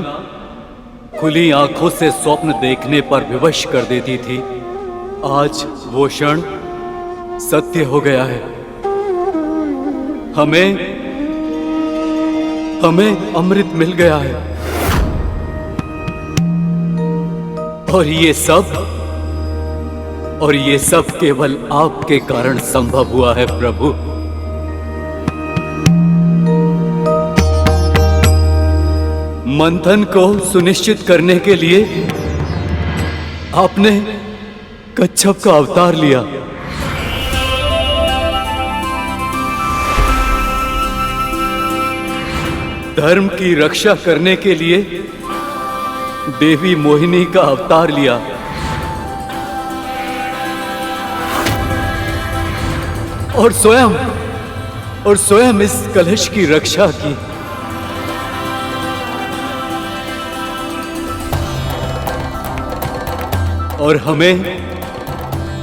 खुली आंखों से स्वप्न देखने पर विवश कर देती थी, आज वो क्षण सत्य हो गया है। हमें अमृत मिल गया है, और ये सब केवल आपके कारण संभव हुआ है प्रभु। मंथन को सुनिश्चित करने के लिए आपने कच्छप का अवतार लिया। धर्म की रक्षा करने के लिए देवी मोहिनी का अवतार लिया, और स्वयं इस कलश की रक्षा की। और हमें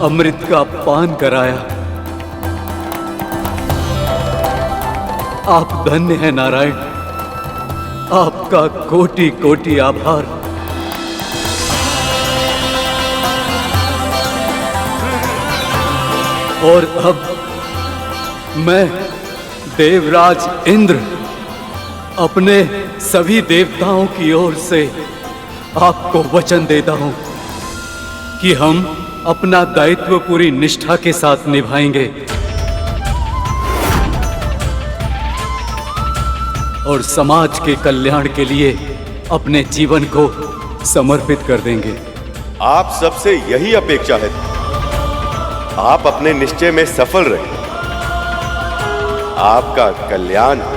अमृत का पान कराया। आप धन्य हैं नारायण, आपका कोटि कोटि आभार। और अब मैं देवराज इंद्र अपने सभी देवताओं की ओर से आपको वचन देता हूं कि हम अपना दायित्व पूरी निष्ठा के साथ निभाएंगे और समाज के कल्याण के लिए अपने जीवन को समर्पित कर देंगे। आप सबसे यही अपेक्षा है, आप अपने निश्चय में सफल रहे, आपका कल्याण हो।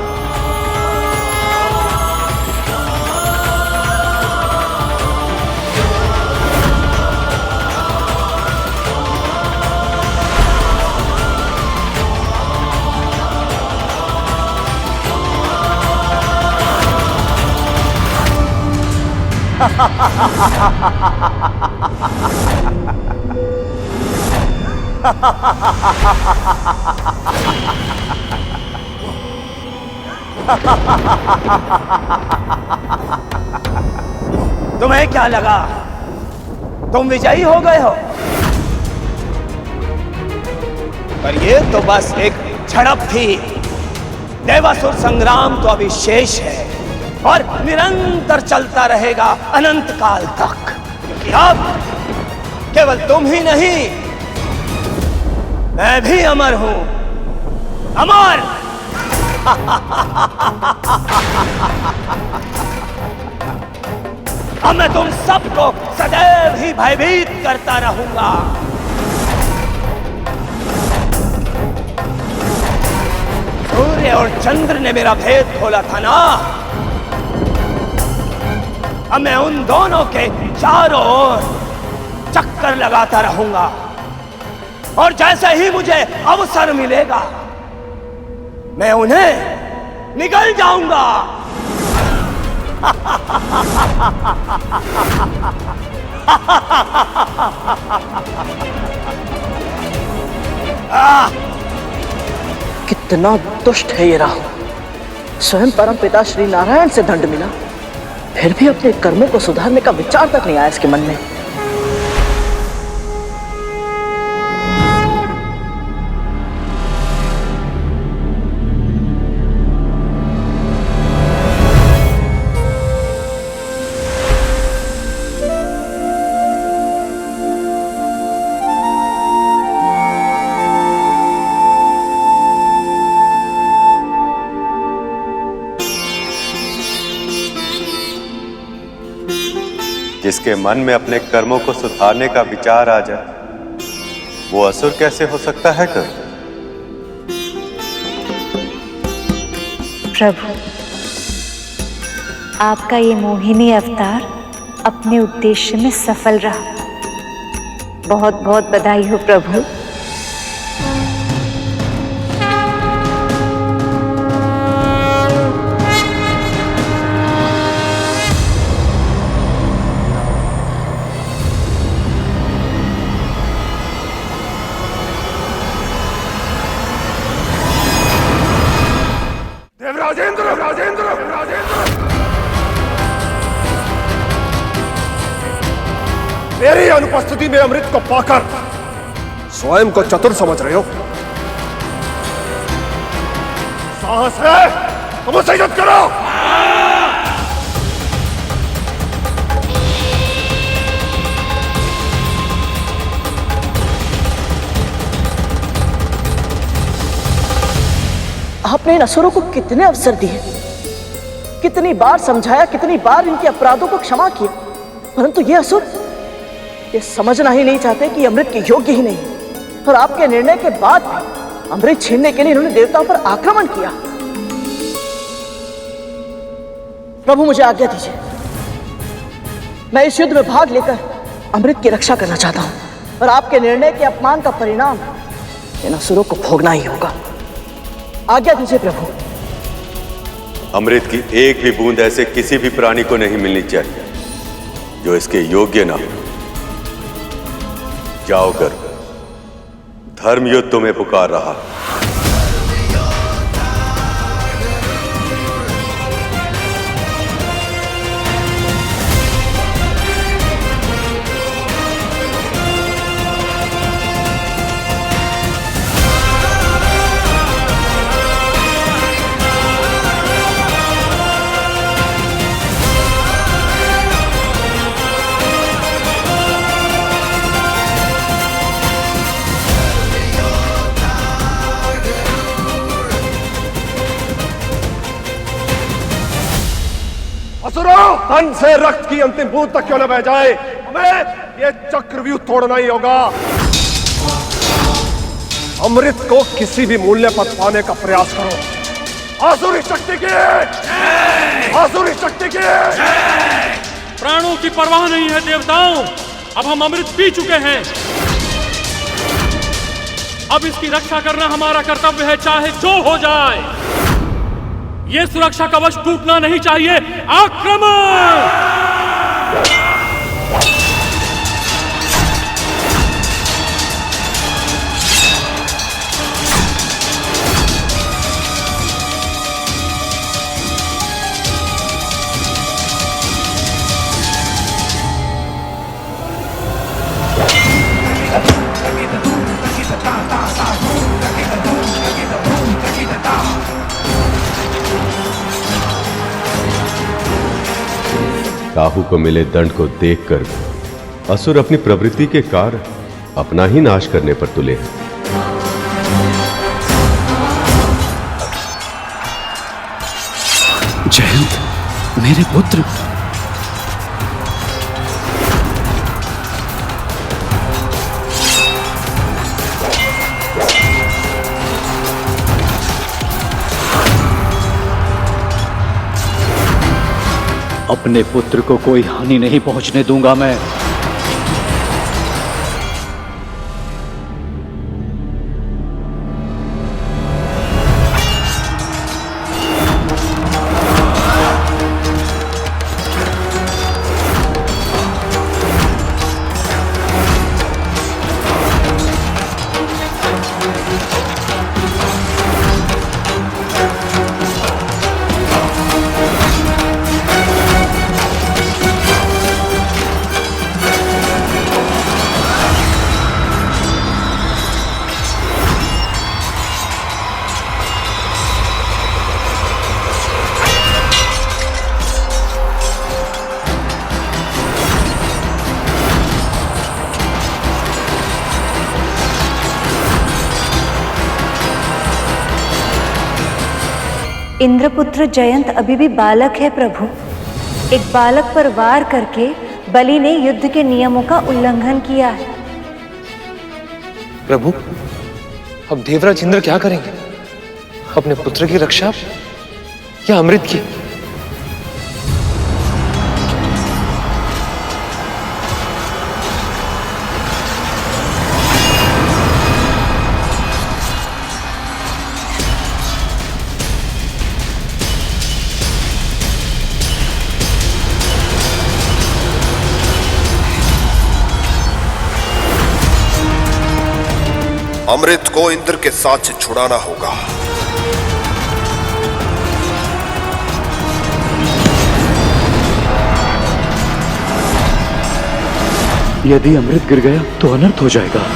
तुम्हें क्या लगा तुम विजयी हो गए हो? पर ये तो बस एक झड़प थी। देवासुर संग्राम तो अभी शेष है और निरंतर चलता रहेगा अनंत काल तक, क्योंकि अब केवल तुम ही नहीं, मैं भी अमर हूं। अमर! अब मैं तुम सबको सदैव ही भयभीत करता रहूंगा। सूर्य और चंद्र ने मेरा भेद खोला था ना, अब मैं उन दोनों के चारों ओर चक्कर लगाता रहूंगा, और जैसे ही मुझे अवसर मिलेगा मैं उन्हें निगल जाऊंगा। कितना दुष्ट है ये राहु। स्वयं परम पिता श्री नारायण से दंड मिला, फिर भी अपने कर्मों को सुधारने का विचार तक नहीं आया इसके मन में। जिसके मन में अपने कर्मों को सुधारने का विचार आ जाए, वो असुर कैसे हो सकता है गरुड़? प्रभु, आपका ये मोहिनी अवतार अपने उद्देश्य में सफल रहा। बहुत बहुत बधाई हो प्रभु। मेरी अनुपस्थिति में अमृत को पाकर स्वयं को चतुर समझ रहे हो? साहस है तो मुझसे युद्ध करो। आपने इन असुरों को कितने अवसर दिए, कितनी बार समझाया, कितनी बार इनके अपराधों को क्षमा किया, परंतु ये असुर ये समझना ही नहीं चाहते कि अमृत के योग्य ही नहीं। और आपके निर्णय के बाद भी अमृत छीनने के लिए इन्होंने देवताओं पर आक्रमण किया। प्रभु, मुझे आज्ञा दीजिए, मैं इस युद्ध में भाग लेकर अमृत की रक्षा करना चाहता हूं, और आपके निर्णय के अपमान का परिणाम इन असुरों को भोगना ही होगा। आज्ञा दीजिए प्रभु। अमृत की एक भी बूंद ऐसे किसी भी प्राणी को नहीं मिलनी चाहिए जो इसके योग्य ना हो। जाओ गरुड़, धर्मयुद्ध तुम्हें पुकार रहा। तन से रक्त की अंतिम बूंद तक क्यों न बह जाए, हमें ये चक्रव्यूह तोड़ना ही होगा। अमृत को किसी भी मूल्य पर पाने का प्रयास करो। आसुरी शक्ति की, आसुरी शक्ति की। प्राणों की परवाह नहीं है देवताओं, अब हम अमृत पी चुके हैं। अब इसकी रक्षा करना हमारा कर्तव्य है, चाहे जो हो जाए। ये सुरक्षा कवच टूटना नहीं चाहिए। आक्रमण! काहू को मिले दंड को देखकर असुर अपनी प्रवृत्ति के कारण अपना ही नाश करने पर तुले हैं। जयंत, मेरे पुत्र, अपने पुत्र को कोई हानि नहीं पहुंचने दूंगा मैं। इंद्रपुत्र जयंत अभी भी बालक है प्रभु। एक बालक पर वार करके बलि ने युद्ध के नियमों का उल्लंघन किया है। प्रभु, अब देवराज इंद्र क्या करेंगे? अपने पुत्र की रक्षा या अमृत की? अमृत को इंद्र के साथ से छुड़ाना होगा। यदि अमृत गिर गया तो अनर्थ हो जाएगा।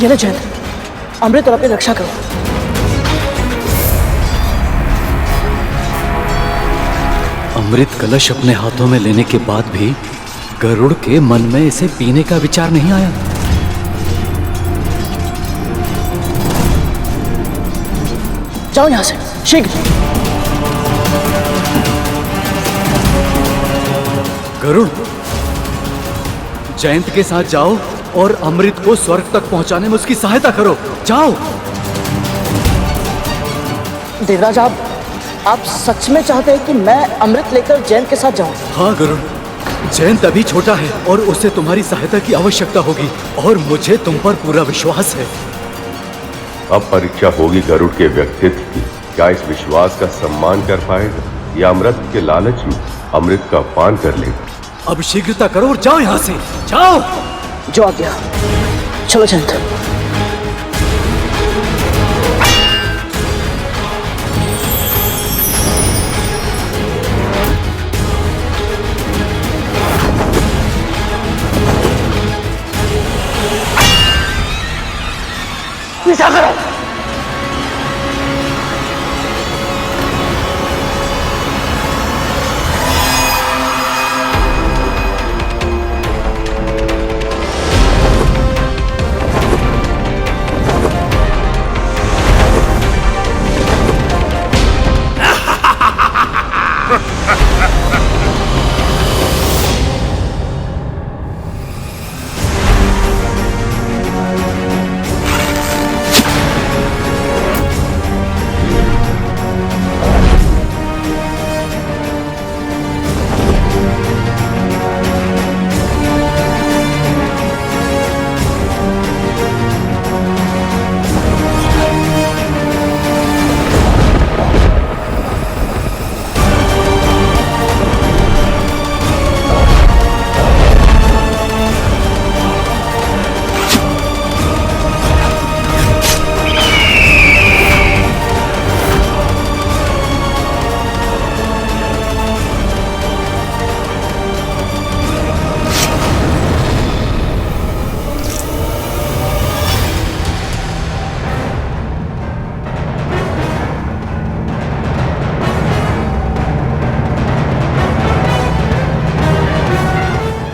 ये लो जैन, अमृत और अपनी रक्षा करो। अमृत कलश अपने हाथों में लेने के बाद भी गरुड़ के मन में इसे पीने का विचार नहीं आया। जाओ यहां से शीघ्र। गरुड़, जयंत के साथ जाओ और अमृत को स्वर्ग तक पहुंचाने में उसकी सहायता करो। जाओ। देवराज, आप सच में चाहते हैं कि मैं अमृत लेकर जयंत के साथ जाऊं? हाँ गरुड़, जयंत अभी छोटा है और उसे तुम्हारी सहायता की आवश्यकता होगी और मुझे तुम पर पूरा विश्वास है। अब परीक्षा होगी गरुड़ के व्यक्तित्व की। क्या इस विश्वास का सम्मान कर पाएगा या अमृत के लालच में अमृत का पान कर लेगा? अब शीघ्रता करो और जाओ यहां से, जाओ। जो आज्ञा। चलो जयंत। पीछा करो।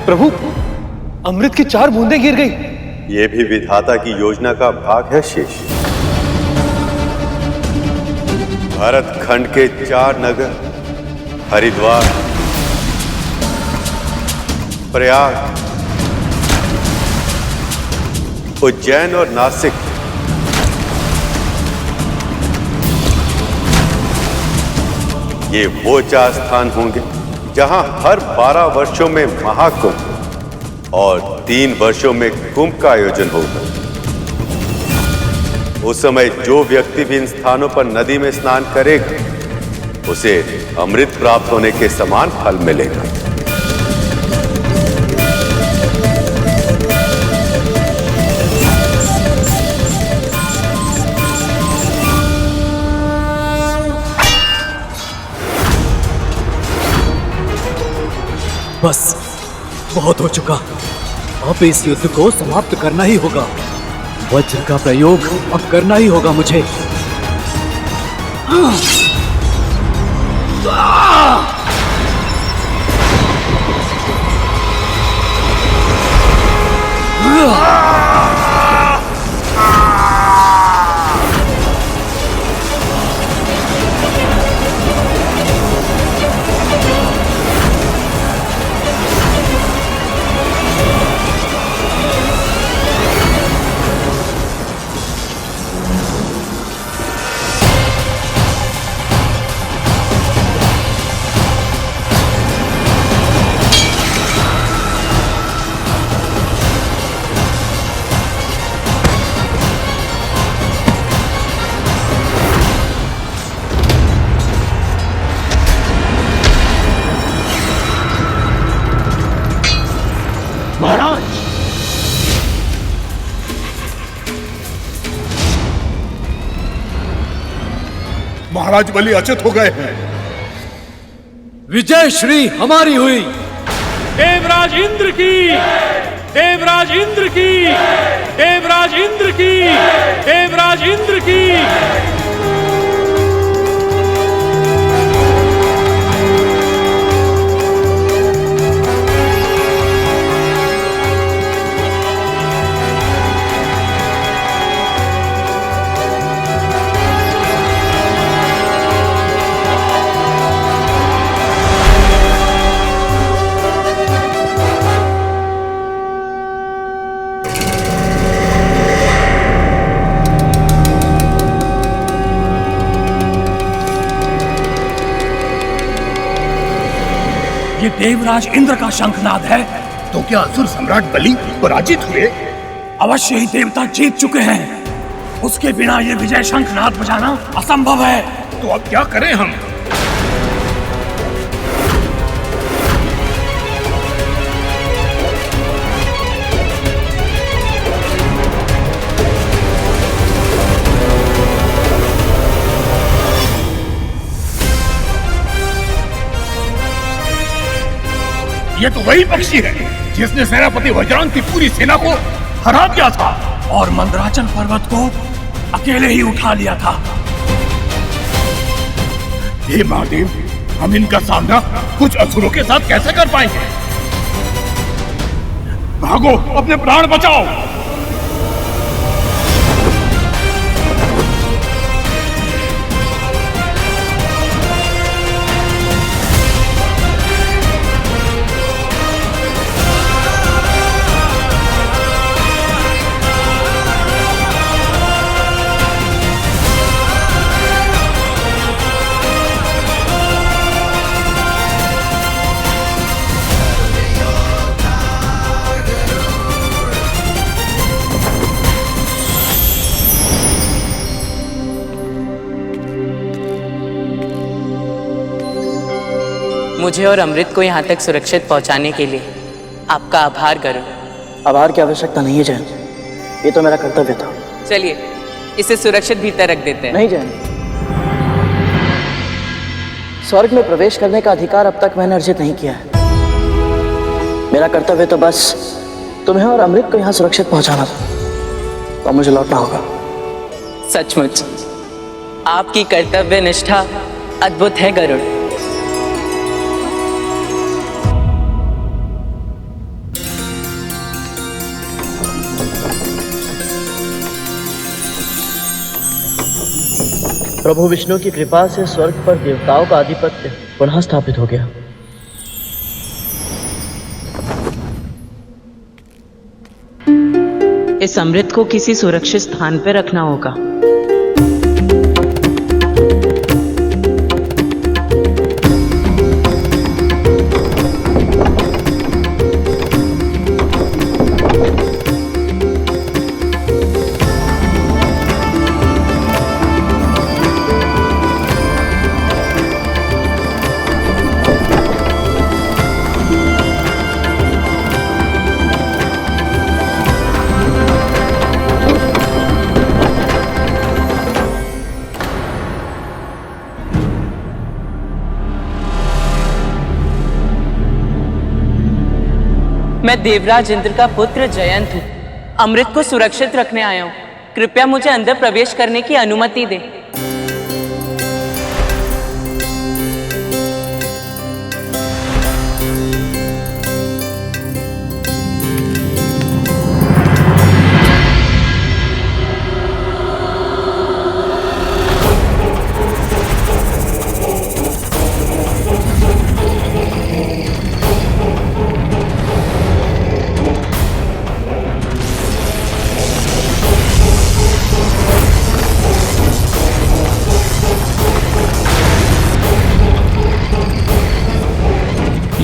प्रभु, अमृत की 4 बूंदें गिर गई। ये भी विधाता की योजना का भाग है शेष। भारत खंड के 4 नगर हरिद्वार, प्रयाग, उज्जैन और नासिक ये वो 4 स्थान होंगे जहां हर 12 वर्षों में महाकुंभ और 3 वर्षों में कुंभ का आयोजन होगा। उस समय जो व्यक्ति भी इन स्थानों पर नदी में स्नान करेगा उसे अमृत प्राप्त होने के समान फल मिलेगा। बस बहुत हो चुका। अब इस युद्ध को समाप्त करना ही होगा। वज्र का प्रयोग अब करना ही होगा मुझे। महाराज बलि अचेत हो गए हैं। विजय श्री हमारी हुई। देवराज इंद्र की, देवराज इंद्र की, देवराज इंद्र की, देवराज इंद्र की। ये देवराज इंद्र का शंखनाद है। तो क्या असुर सम्राट बलि पराजित हुए? अवश्य ही देवता जीत चुके हैं। उसके बिना ये विजय शंखनाद बजाना असंभव है। तो अब क्या करें हम? ये तो वही पक्षी है जिसने सेनापति वज्रांत की पूरी सेना को हरा दिया था और मंदराचल पर्वत को अकेले ही उठा लिया था। हे महादेव, हम इनका सामना कुछ असुरों के साथ कैसे कर पाएंगे? भागो, अपने प्राण बचाओ। मुझे और अमृत को यहाँ तक सुरक्षित पहुँचाने के लिए आपका आभार गरुड़। आभार की आवश्यकता नहीं है जैन, ये तो मेरा कर्तव्य था। चलिए इसे सुरक्षित भीतर रख देते हैं। नहीं जैन, स्वर्ग में प्रवेश करने का अधिकार अब तक मैंने अर्जित नहीं किया है। मेरा कर्तव्य तो बस तुम्हें और अमृत को यहाँ सुरक्षित पहुँचाना था, तो मुझे लौटना होगा। सचमुच आपकी कर्तव्य निष्ठा अद्भुत है गरुड़। प्रभु विष्णु की कृपा से स्वर्ग पर देवताओं का आधिपत्य पुनः स्थापित हो गया। इस अमृत को किसी सुरक्षित स्थान पर रखना होगा। मैं देवराज इंद्र का पुत्र जयंत हूँ। अमृत को सुरक्षित रखने आया हूँ। कृपया मुझे अंदर प्रवेश करने की अनुमति दे।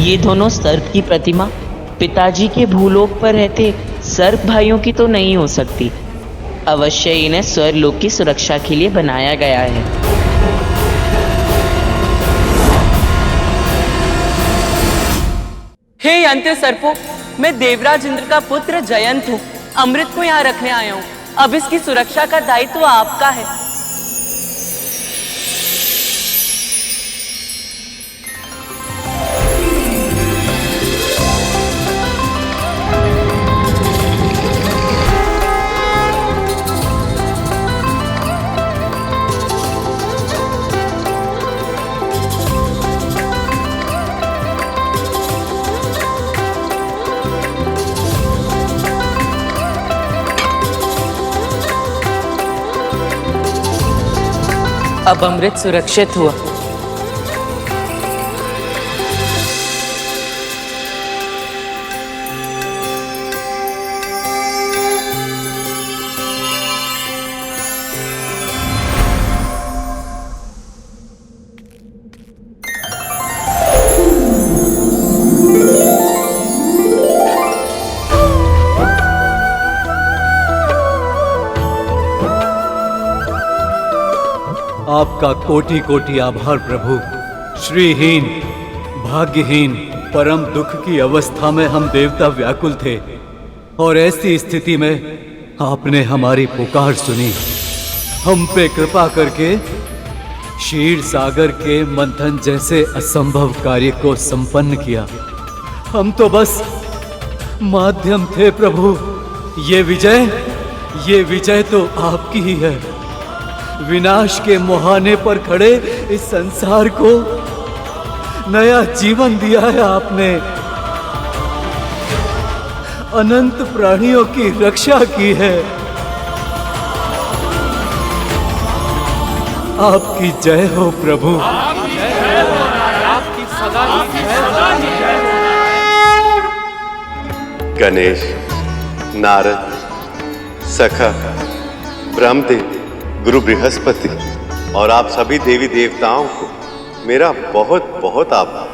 ये दोनों सर्प की प्रतिमा पिताजी के भूलोक पर रहते सर्प भाइयों की तो नहीं हो सकती। अवश्य इन्हें स्वर्लोक की सुरक्षा के लिए बनाया गया है। हे यंत्र सर्पों, मैं देवराज इंद्र का पुत्र जयंत हूँ। अमृत को यहाँ रखने आया हूँ। अब इसकी सुरक्षा का दायित्व आपका है। अब अमृत सुरक्षित हुआ। आपका कोटि कोटि आभार प्रभु। श्रीहीन, भाग्यहीन, परम दुख की अवस्था में हम देवता व्याकुल थे और ऐसी स्थिति में आपने हमारी पुकार सुनी। हम पे कृपा करके क्षीर सागर के मंथन जैसे असंभव कार्य को संपन्न किया। हम तो बस माध्यम थे प्रभु। ये विजय तो आपकी ही है। विनाश के मुहाने पर खड़े इस संसार को नया जीवन दिया है आपने। अनंत प्राणियों की रक्षा की है। आपकी जय हो प्रभु। आपकी सदा की जय। गणेश, नारद, सखा, ब्रह्मदेव, गुरु बृहस्पति और आप सभी देवी देवताओं को मेरा बहुत बहुत आभार।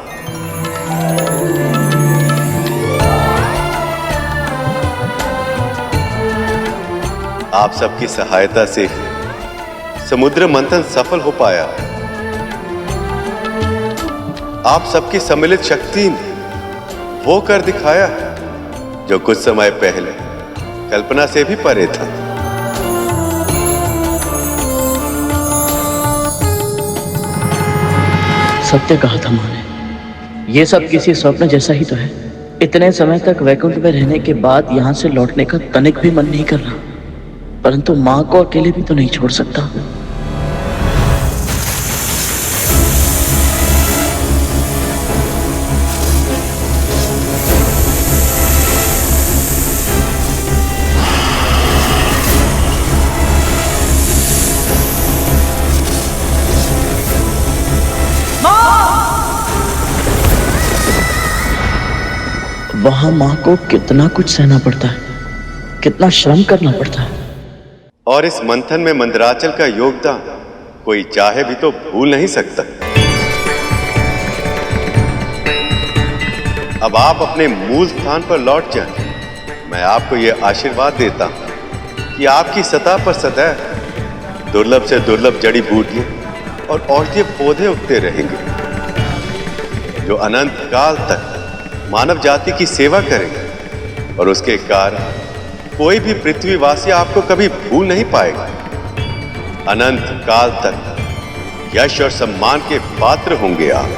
आप सबकी सहायता से समुद्र मंथन सफल हो पाया। आप सबकी सम्मिलित शक्ति ने वो कर दिखाया जो कुछ समय पहले कल्पना से भी परे था। सत्य कहा था माँ ने। ये सब किसी स्वप्न जैसा ही तो है। इतने समय तक वैकुंठ में रहने के बाद यहाँ से लौटने का तनिक भी मन नहीं कर रहा, परंतु माँ को अकेले भी तो नहीं छोड़ सकता। वहां माँ को कितना कुछ सहना पड़ता है, कितना श्रम करना पड़ता है। और इस मंथन में मंदराचल का योगदान कोई चाहे भी तो भूल नहीं सकता। अब आप अपने मूल स्थान पर लौट जाएं। मैं आपको यह आशीर्वाद देता हूं कि आपकी सतह पर सदैव दुर्लभ से दुर्लभ जड़ी बूटियां और औषधीय पौधे उगते रहेंगे, जो अनंत काल तक मानव जाति की सेवा करेंगे। और उसके कारण कोई भी पृथ्वीवासी आपको कभी भूल नहीं पाएगा। अनंत काल तक यश और सम्मान के पात्र होंगे आप।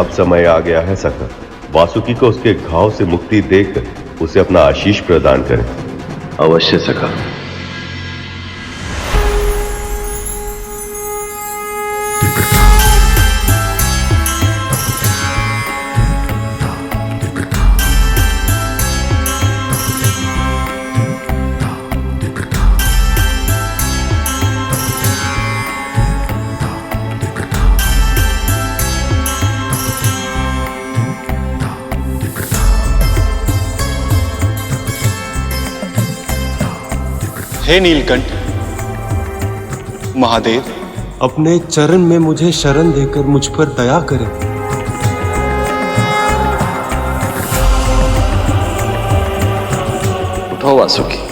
अब समय आ गया है सखा, वासुकी को उसके घाव से मुक्ति देकर उसे अपना आशीष प्रदान करें। अवश्य सखा। हे नीलकंठ, महादेव, अपने चरण में मुझे शरण देकर मुझ पर दया करें। उठो वासुकी,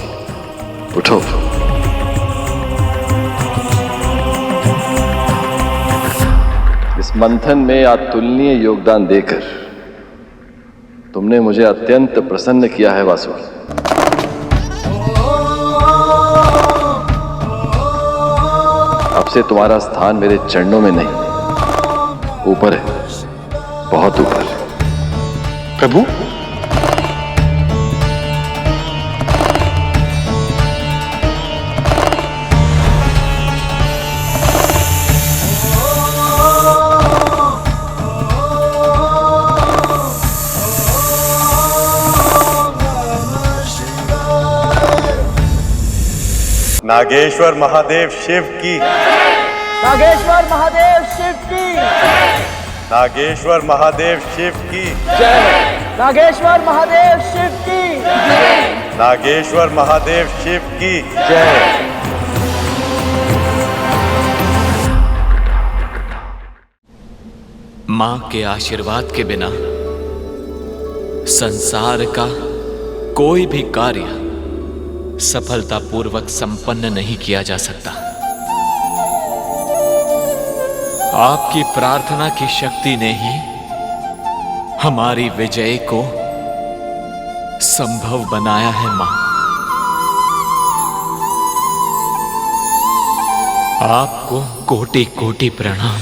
उठो। इस मंथन में अतुलनीय योगदान देकर तुमने मुझे अत्यंत प्रसन्न किया है वासुकी। अब से तुम्हारा स्थान मेरे चरणों में नहीं, ऊपर है, बहुत ऊपर। प्रभु, नागेश्वर महादेव शिव की। नागेश्वर महादेव शिव की। नागेश्वर महादेव शिव की। नागेश्वर महादेव शिव की। नागेश्वर महादेव शिव की जय। मां के आशीर्वाद के बिना संसार का कोई भी कार्य सफलतापूर्वक संपन्न नहीं किया जा सकता। आपकी प्रार्थना की शक्ति ने ही हमारी विजय को संभव बनाया है मां। आपको कोटि कोटि प्रणाम।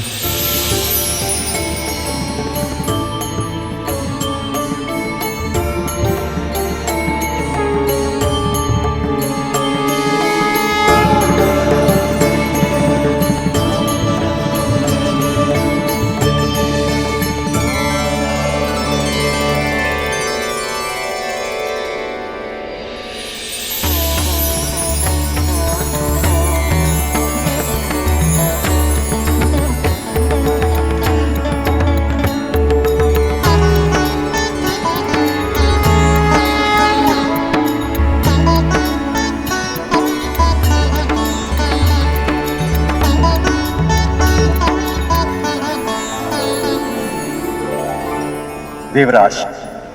देवराज,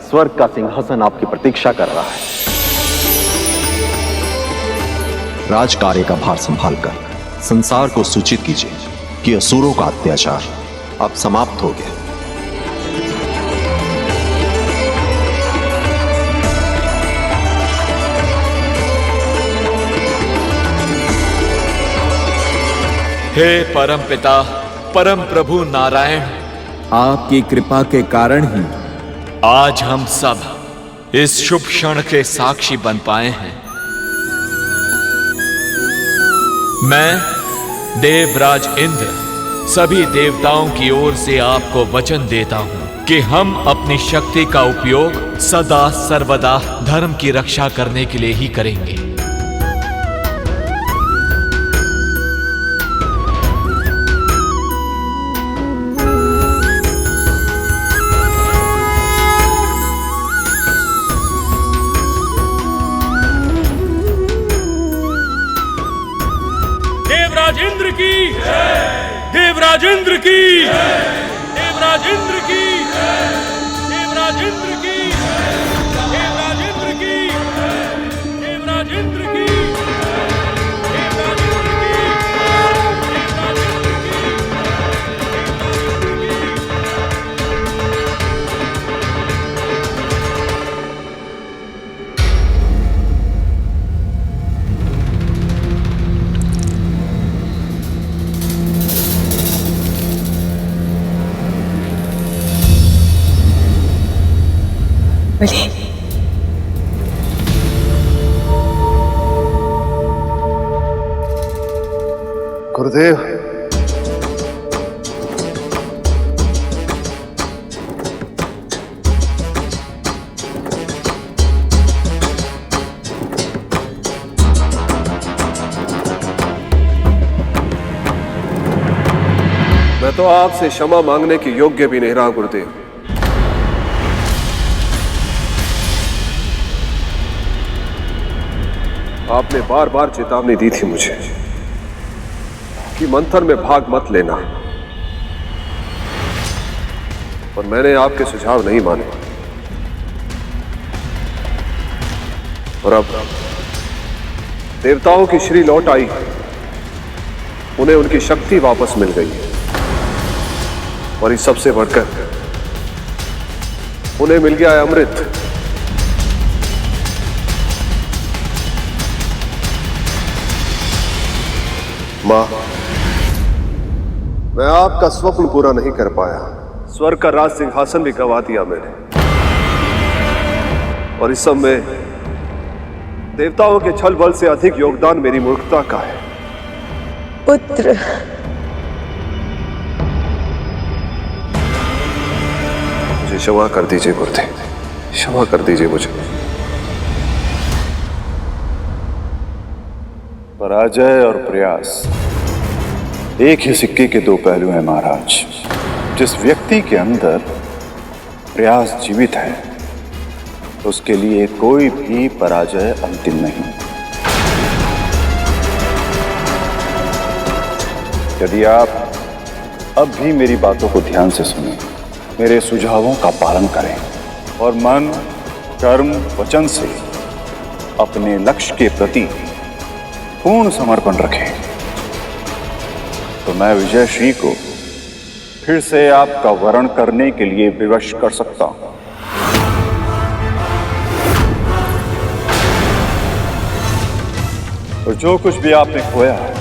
स्वर्ग का सिंहासन आपकी प्रतीक्षा कर रहा है। राजकार्य का भार संभालकर संसार को सूचित कीजिए कि असुरों का अत्याचार अब समाप्त हो गया। हे परम पिता, परम प्रभु नारायण, आपकी कृपा के कारण ही आज हम सब इस शुभ क्षण के साक्षी बन पाए हैं। मैं देवराज इंद्र सभी देवताओं की ओर से आपको वचन देता हूं कि हम अपनी शक्ति का उपयोग सदा सर्वदा धर्म की रक्षा करने के लिए ही करेंगे। देवराज इंद्र की, देवराज इंद्र की, देवराज इंद्र की, देवराज इंद्र की, देवराज इंद्र की, देवराज इंद्र की, बलि। गुरुदेव, मैं तो आपसे क्षमा मांगने के योग्य भी नहीं रहा गुरुदेव। आपने बार बार चेतावनी दी थी मुझे कि मंथन में भाग मत लेना, और मैंने आपके सुझाव नहीं माने। और अब देवताओं की श्री लौट आई, उन्हें उनकी शक्ति वापस मिल गई है, और इस सबसे बढ़कर उन्हें मिल गया है अमृत। मां, मैं आपका स्वप्न पूरा नहीं कर पाया। स्वर्ग का राज सिंहासन भी गंवा दिया मैंने, और इस सब में देवताओं के छल बल से अधिक योगदान मेरी मूर्खता का है। पुत्र, मुझे क्षमा कर दीजिए गुरुदेव, क्षमा कर दीजिए मुझे। पराजय और प्रयास एक ही सिक्के के दो पहलू हैं महाराज। जिस व्यक्ति के अंदर प्रयास जीवित है, उसके लिए कोई भी पराजय अंतिम नहीं। यदि आप अब भी मेरी बातों को ध्यान से सुनें, मेरे सुझावों का पालन करें और मन, कर्म, वचन से अपने लक्ष्य के प्रति पूर्ण समर्पण रखें, तो मैं विजय श्री को फिर से आपका वरण करने के लिए विवश कर सकता हूं। और जो कुछ भी आपने खोया है,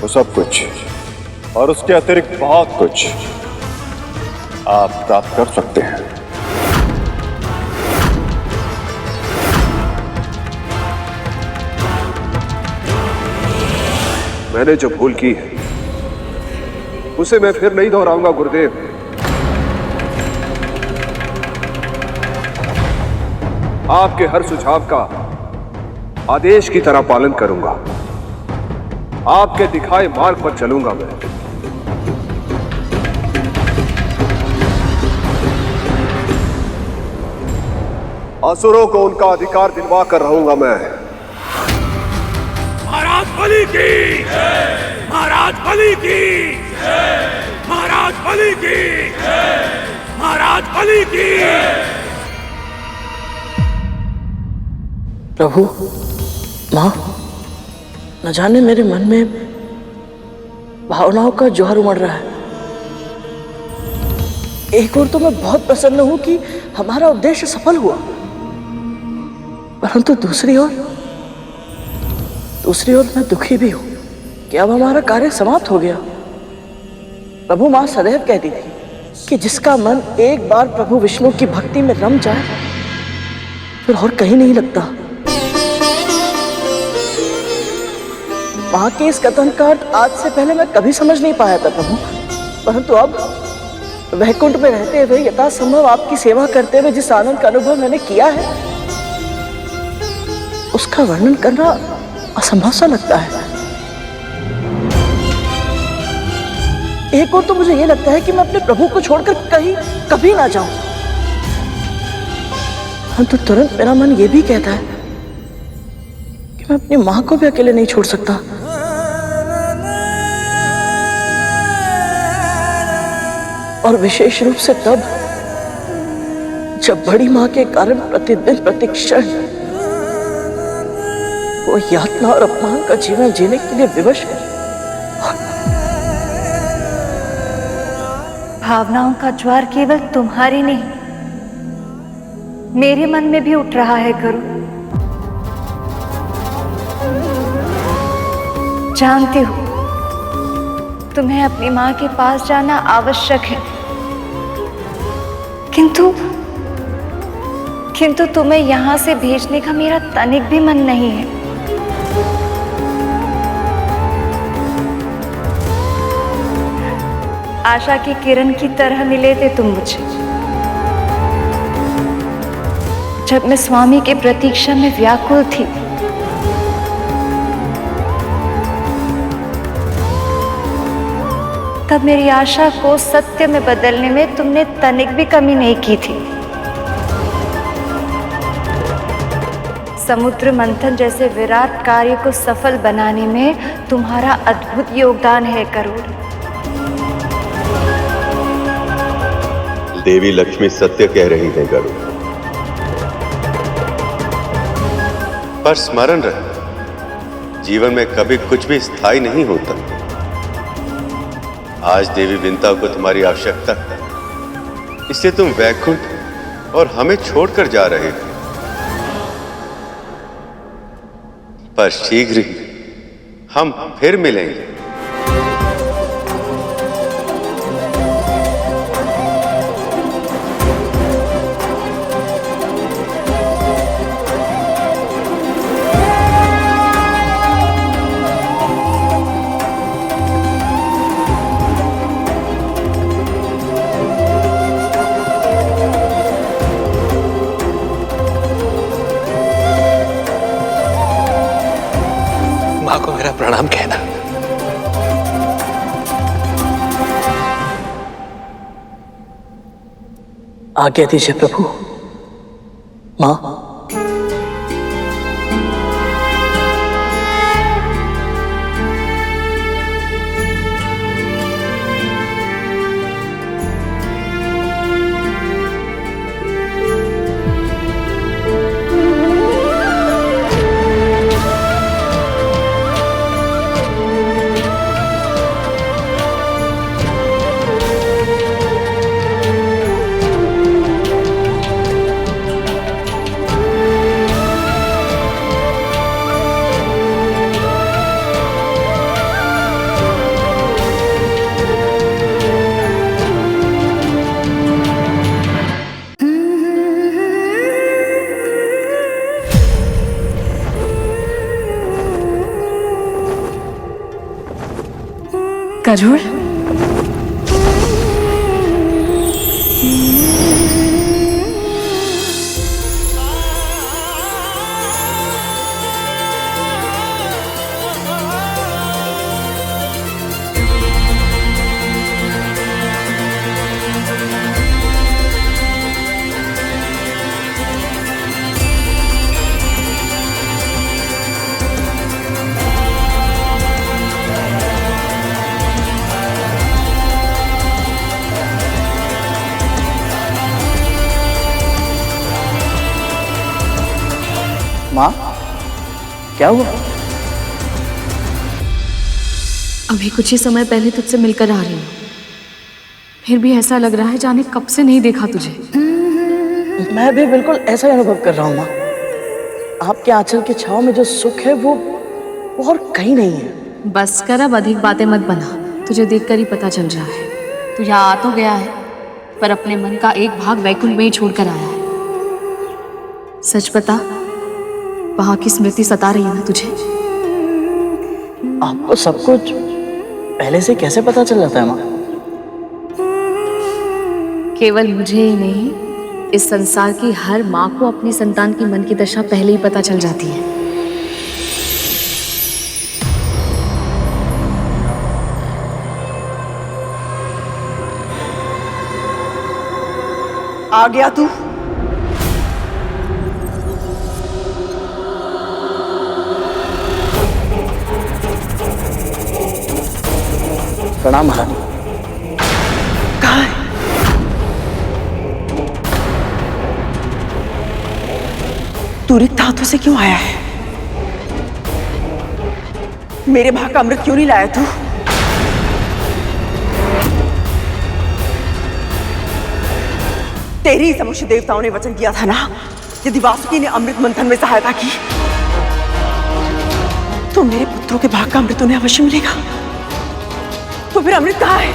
वो सब कुछ और उसके अतिरिक्त बहुत कुछ आप प्राप्त कर सकते हैं। मैंने जो भूल की है उसे मैं फिर नहीं दोहराऊंगा गुरुदेव। आपके हर सुझाव का आदेश की तरह पालन करूंगा, आपके दिखाए मार्ग पर चलूंगा मैं। असुरों को उनका अधिकार दिलवा कर रहूंगा मैं। महाराज बलि की, महाराज बलि की, महाराज बलि की, महाराज बलि की। प्रभु, माँ, न जाने मेरे मन में भावनाओं का जौहर उमड़ रहा है। एक ओर तो मैं बहुत प्रसन्न हूं कि हमारा उद्देश्य सफल हुआ, परंतु दूसरी ओर मैं दुखी भी हूं कि अब हमारा कार्य समाप्त हो गया। प्रभु, मां सदैव कहती थी कि जिसका मन एक बार प्रभु विष्णु की भक्ति में रम जाए फिर और कहीं नहीं लगता। मां के इस कथन का अर्थ आज से पहले मैं कभी समझ नहीं पाया था प्रभु, परंतु अब वैकुंठ में रहते हुए यथासंभव आपकी सेवा करते हुए जिस आनंद का अनुभव मैंने किया है, उसका वर्णन करना असंभव सा लगता है। एक और तो मुझे यह लगता है कि मैं अपने प्रभु को छोड़कर कहीं कभी ना जाऊं, परंतु तुरंत मेरा मन यह भी कहता है कि मैं अपनी मां को भी अकेले नहीं छोड़ सकता। और विशेष रूप से तब जब बड़ी मां के कारण प्रतिदिन प्रतिक्षण वो यातना और अपमान का जीवन जीने के लिए विवश है। भावनाओं का ज्वार केवल तुम्हारी नहीं, मेरे मन में भी उठ रहा है गुरु। जानती हूं तुम्हें अपनी मां के पास जाना आवश्यक है, किंतु किंतु तुम्हें यहाँ से भेजने का मेरा तनिक भी मन नहीं है। आशा की किरण की तरह मिले थे तुम मुझे जब मैं स्वामी के प्रतीक्षा में व्याकुल थी। तब मेरी आशा को सत्य में बदलने में तुमने तनिक भी कमी नहीं की थी। समुद्र मंथन जैसे विराट कार्य को सफल बनाने में तुम्हारा अद्भुत योगदान है करुण। देवी लक्ष्मी सत्य कह रही है गरुड़, पर स्मरण रहे, जीवन में कभी कुछ भी स्थायी नहीं होता। आज देवी विंता को तुम्हारी आवश्यकता है, इसलिए तुम वैकुंठ और हमें छोड़कर जा रहे हो। पर शीघ्र ही हम फिर मिलेंगे। माँ को मेरा प्रणाम कहना। आज्ञा दीजिए प्रभु। माँ, करुण, माँ, क्या हुआ? अभी कुछ ही समय पहले तुझसे मिलकर आ रही हूँ, फिर भी ऐसा लग रहा है जाने कब से नहीं देखा तुझे। मैं भी बिल्कुल ऐसा ही अनुभव कर रहा हूँ माँ। आपके आंचल की छांव में जो सुख है वो और कहीं नहीं है। बस कर, अब अधिक बातें मत बना। तुझे देखकर ही पता चल रहा है तू यहाँ आ तो गया है, पर अपने मन का एक भाग वैकुंठ में ही छोड़कर आया है। सच बता, वहां की स्मृति सता रही है ना तुझे? आपको सब कुछ पहले से कैसे पता चल जाता है माँ? केवल मुझे ही नहीं, इस संसार की हर माँ को अपनी संतान की मन की दशा पहले ही पता चल जाती है। आ गया तू? प्रणाम महारानी। कहाँ है? तू रिक्त हाथों से क्यों आया है? मेरे भाग का अमृत क्यों नहीं लाया तू? तेरी ही समक्ष देवताओं ने वचन दिया था ना, यदि वासुकी ने अमृत मंथन में सहायता की तो मेरे पुत्रों के भाग का अमृत उन्हें अवश्य मिलेगा। तो फिर अमृत कहाँ है?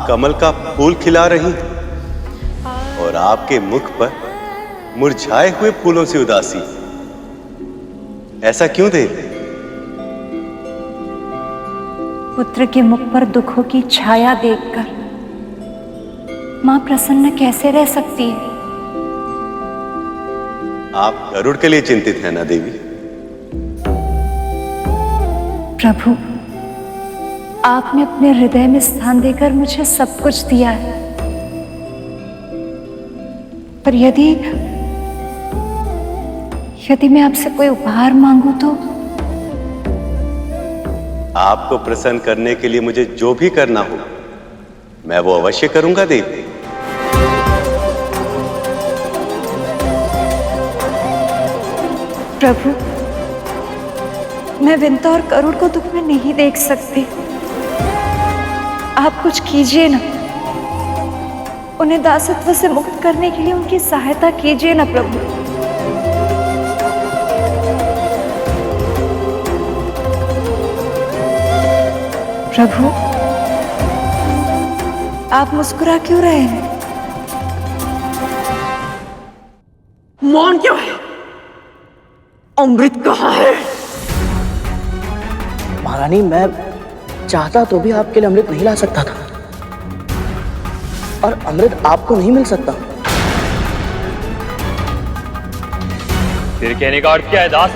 कमल का फूल खिला रही हैं और आपके मुख पर मुरझाए हुए फूलों से उदासी। ऐसा क्यों देवी? पुत्र के मुख पर दुखों की छाया देखकर मां प्रसन्न कैसे रह सकती है? आप गरुड़ के लिए चिंतित हैं ना देवी? प्रभु, आपने अपने हृदय में स्थान देकर मुझे सब कुछ दिया है, पर यदि मैं आपसे कोई उपहार मांगू तो? आपको प्रसन्न करने के लिए मुझे जो भी करना हो मैं वो अवश्य करूंगा देवी। प्रभु, मैं विंता और करुण को दुख में नहीं देख सकती। आप कुछ कीजिए ना, उन्हें दासत्व से मुक्त करने के लिए उनकी सहायता कीजिए ना प्रभु। प्रभु, आप मुस्कुरा क्यों रहे हैं? मौन क्यों है? अमृत कहाँ है? महारानी, मैं चाहता तो भी आपके लिए अमृत नहीं ला सकता था, और अमृत आपको नहीं मिल सकता। फिर कहने का अर्थ क्या है दास?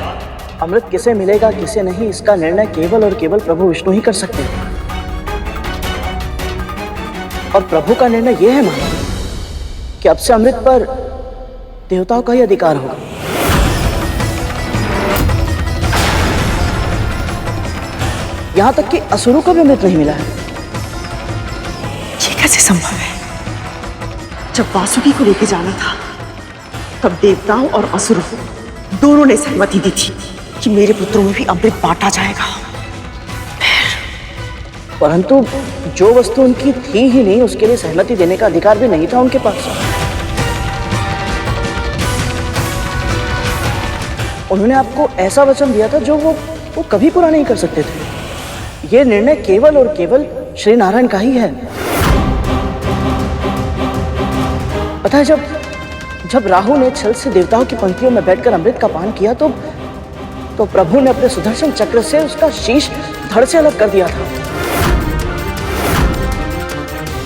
अमृत किसे मिलेगा किसे नहीं, इसका निर्णय केवल और केवल प्रभु विष्णु ही कर सकते हैं। और प्रभु का निर्णय यह है महारानी कि अब से अमृत पर देवताओं का ही अधिकार होगा। यहां तक कि असुरों को भी अमृत नहीं मिला है। ये कैसे संभव है? जब वासुकी को लेके जाना था तब देवताओं और असुरों दोनों ने सहमति दी थी कि मेरे पुत्रों में भी अमृत बांटा जाएगा। परंतु जो वस्तु उनकी थी ही नहीं, उसके लिए सहमति देने का अधिकार भी नहीं था उनके पास। उन्होंने आपको ऐसा वचन दिया था जो वो कभी पूरा नहीं कर सकते थे। यह निर्णय केवल और केवल श्री नारायण का ही है। पता है, जब राहु ने छल से देवताओं की पंक्तियों में बैठकर अमृत का पान किया तो प्रभु ने अपने सुदर्शन चक्र से उसका शीश धड़ से अलग कर दिया था।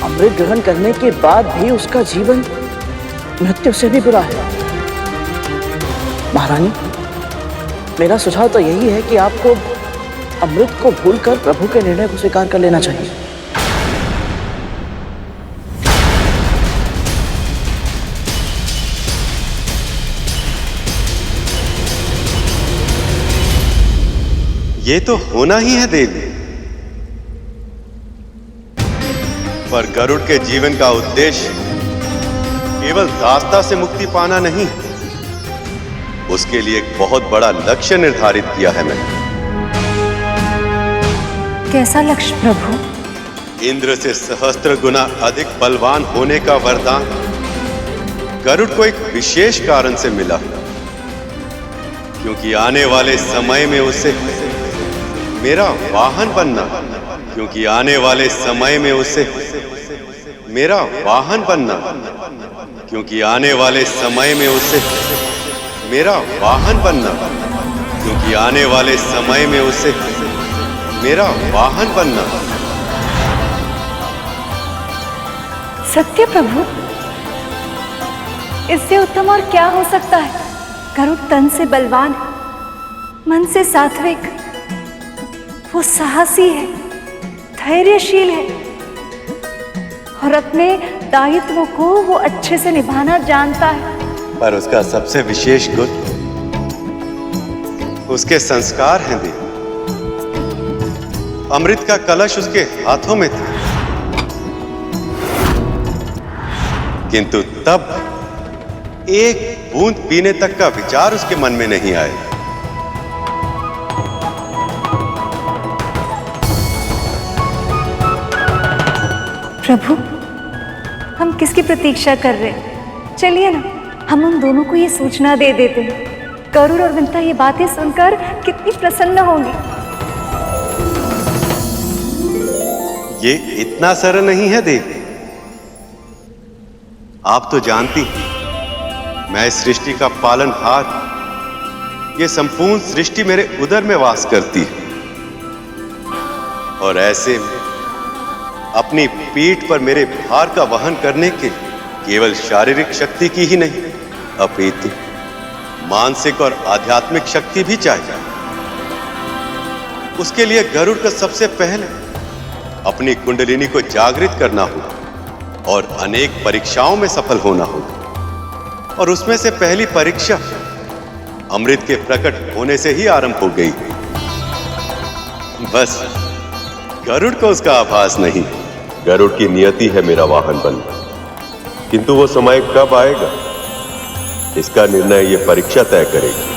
अमृत ग्रहण करने के बाद भी उसका जीवन मृत्यु से भी बुरा है। महारानी, मेरा सुझाव तो यही है कि आपको अमृत को भूलकर प्रभु के निर्णय को स्वीकार कर लेना चाहिए। ये तो होना ही है देवी, पर गरुड़ के जीवन का उद्देश्य केवल दासता से मुक्ति पाना नहीं है, उसके लिए एक बहुत बड़ा लक्ष्य निर्धारित किया है मैंने। कैसा लक्ष्य प्रभु? इंद्र से सहस्त्र गुना अधिक बलवान होने का वरदान गरुड़ को एक विशेष कारण से मिला, क्योंकि आने वाले समय में उसे मेरा वाहन बनना, क्योंकि आने वाले समय में उसे मेरा वाहन बनना, क्योंकि आने वाले समय में उसे मेरा वाहन बनना, क्योंकि आने वाले समय में उसे मेरा वाहन बनना। सत्य प्रभु, इससे उत्तम और क्या हो सकता है? गरुड़ तन से बलवान, मन से सात्विक, वो साहसी है, धैर्यशील है और अपने दायित्वों को वो अच्छे से निभाना जानता है। पर उसका सबसे विशेष गुण उसके संस्कार हैं देवी। अमृत का कलश उसके हाथों में था, किंतु तब एक बूंद पीने तक का विचार उसके मन में नहीं आया। प्रभु, हम किसकी प्रतीक्षा कर रहे हैं? चलिए ना, हम उन दोनों को ये सूचना दे देते हैं। गरुड़ और विंता ये बातें सुनकर कितनी प्रसन्न होंगी। ये इतना सरल नहीं है देवी। आप तो जानती हैं, मैं इस सृष्टि का पालनहार। ये संपूर्ण सृष्टि मेरे उदर में वास करती है और ऐसे में अपनी पीठ पर मेरे भार का वहन करने के केवल शारीरिक शक्ति की ही नहीं, अपितु मानसिक और आध्यात्मिक शक्ति भी चाहिए। उसके लिए गरुड़ का सबसे पहले अपनी कुंडलिनी को जागृत करना होगा और अनेक परीक्षाओं में सफल होना होगा। और उसमें से पहली परीक्षा अमृत के प्रकट होने से ही आरंभ हो गई। बस गरुड़ को उसका आभास नहीं। गरुड़ की नियति है मेरा वाहन बनना, किंतु वो समय कब आएगा इसका निर्णय ये परीक्षा तय करेगी।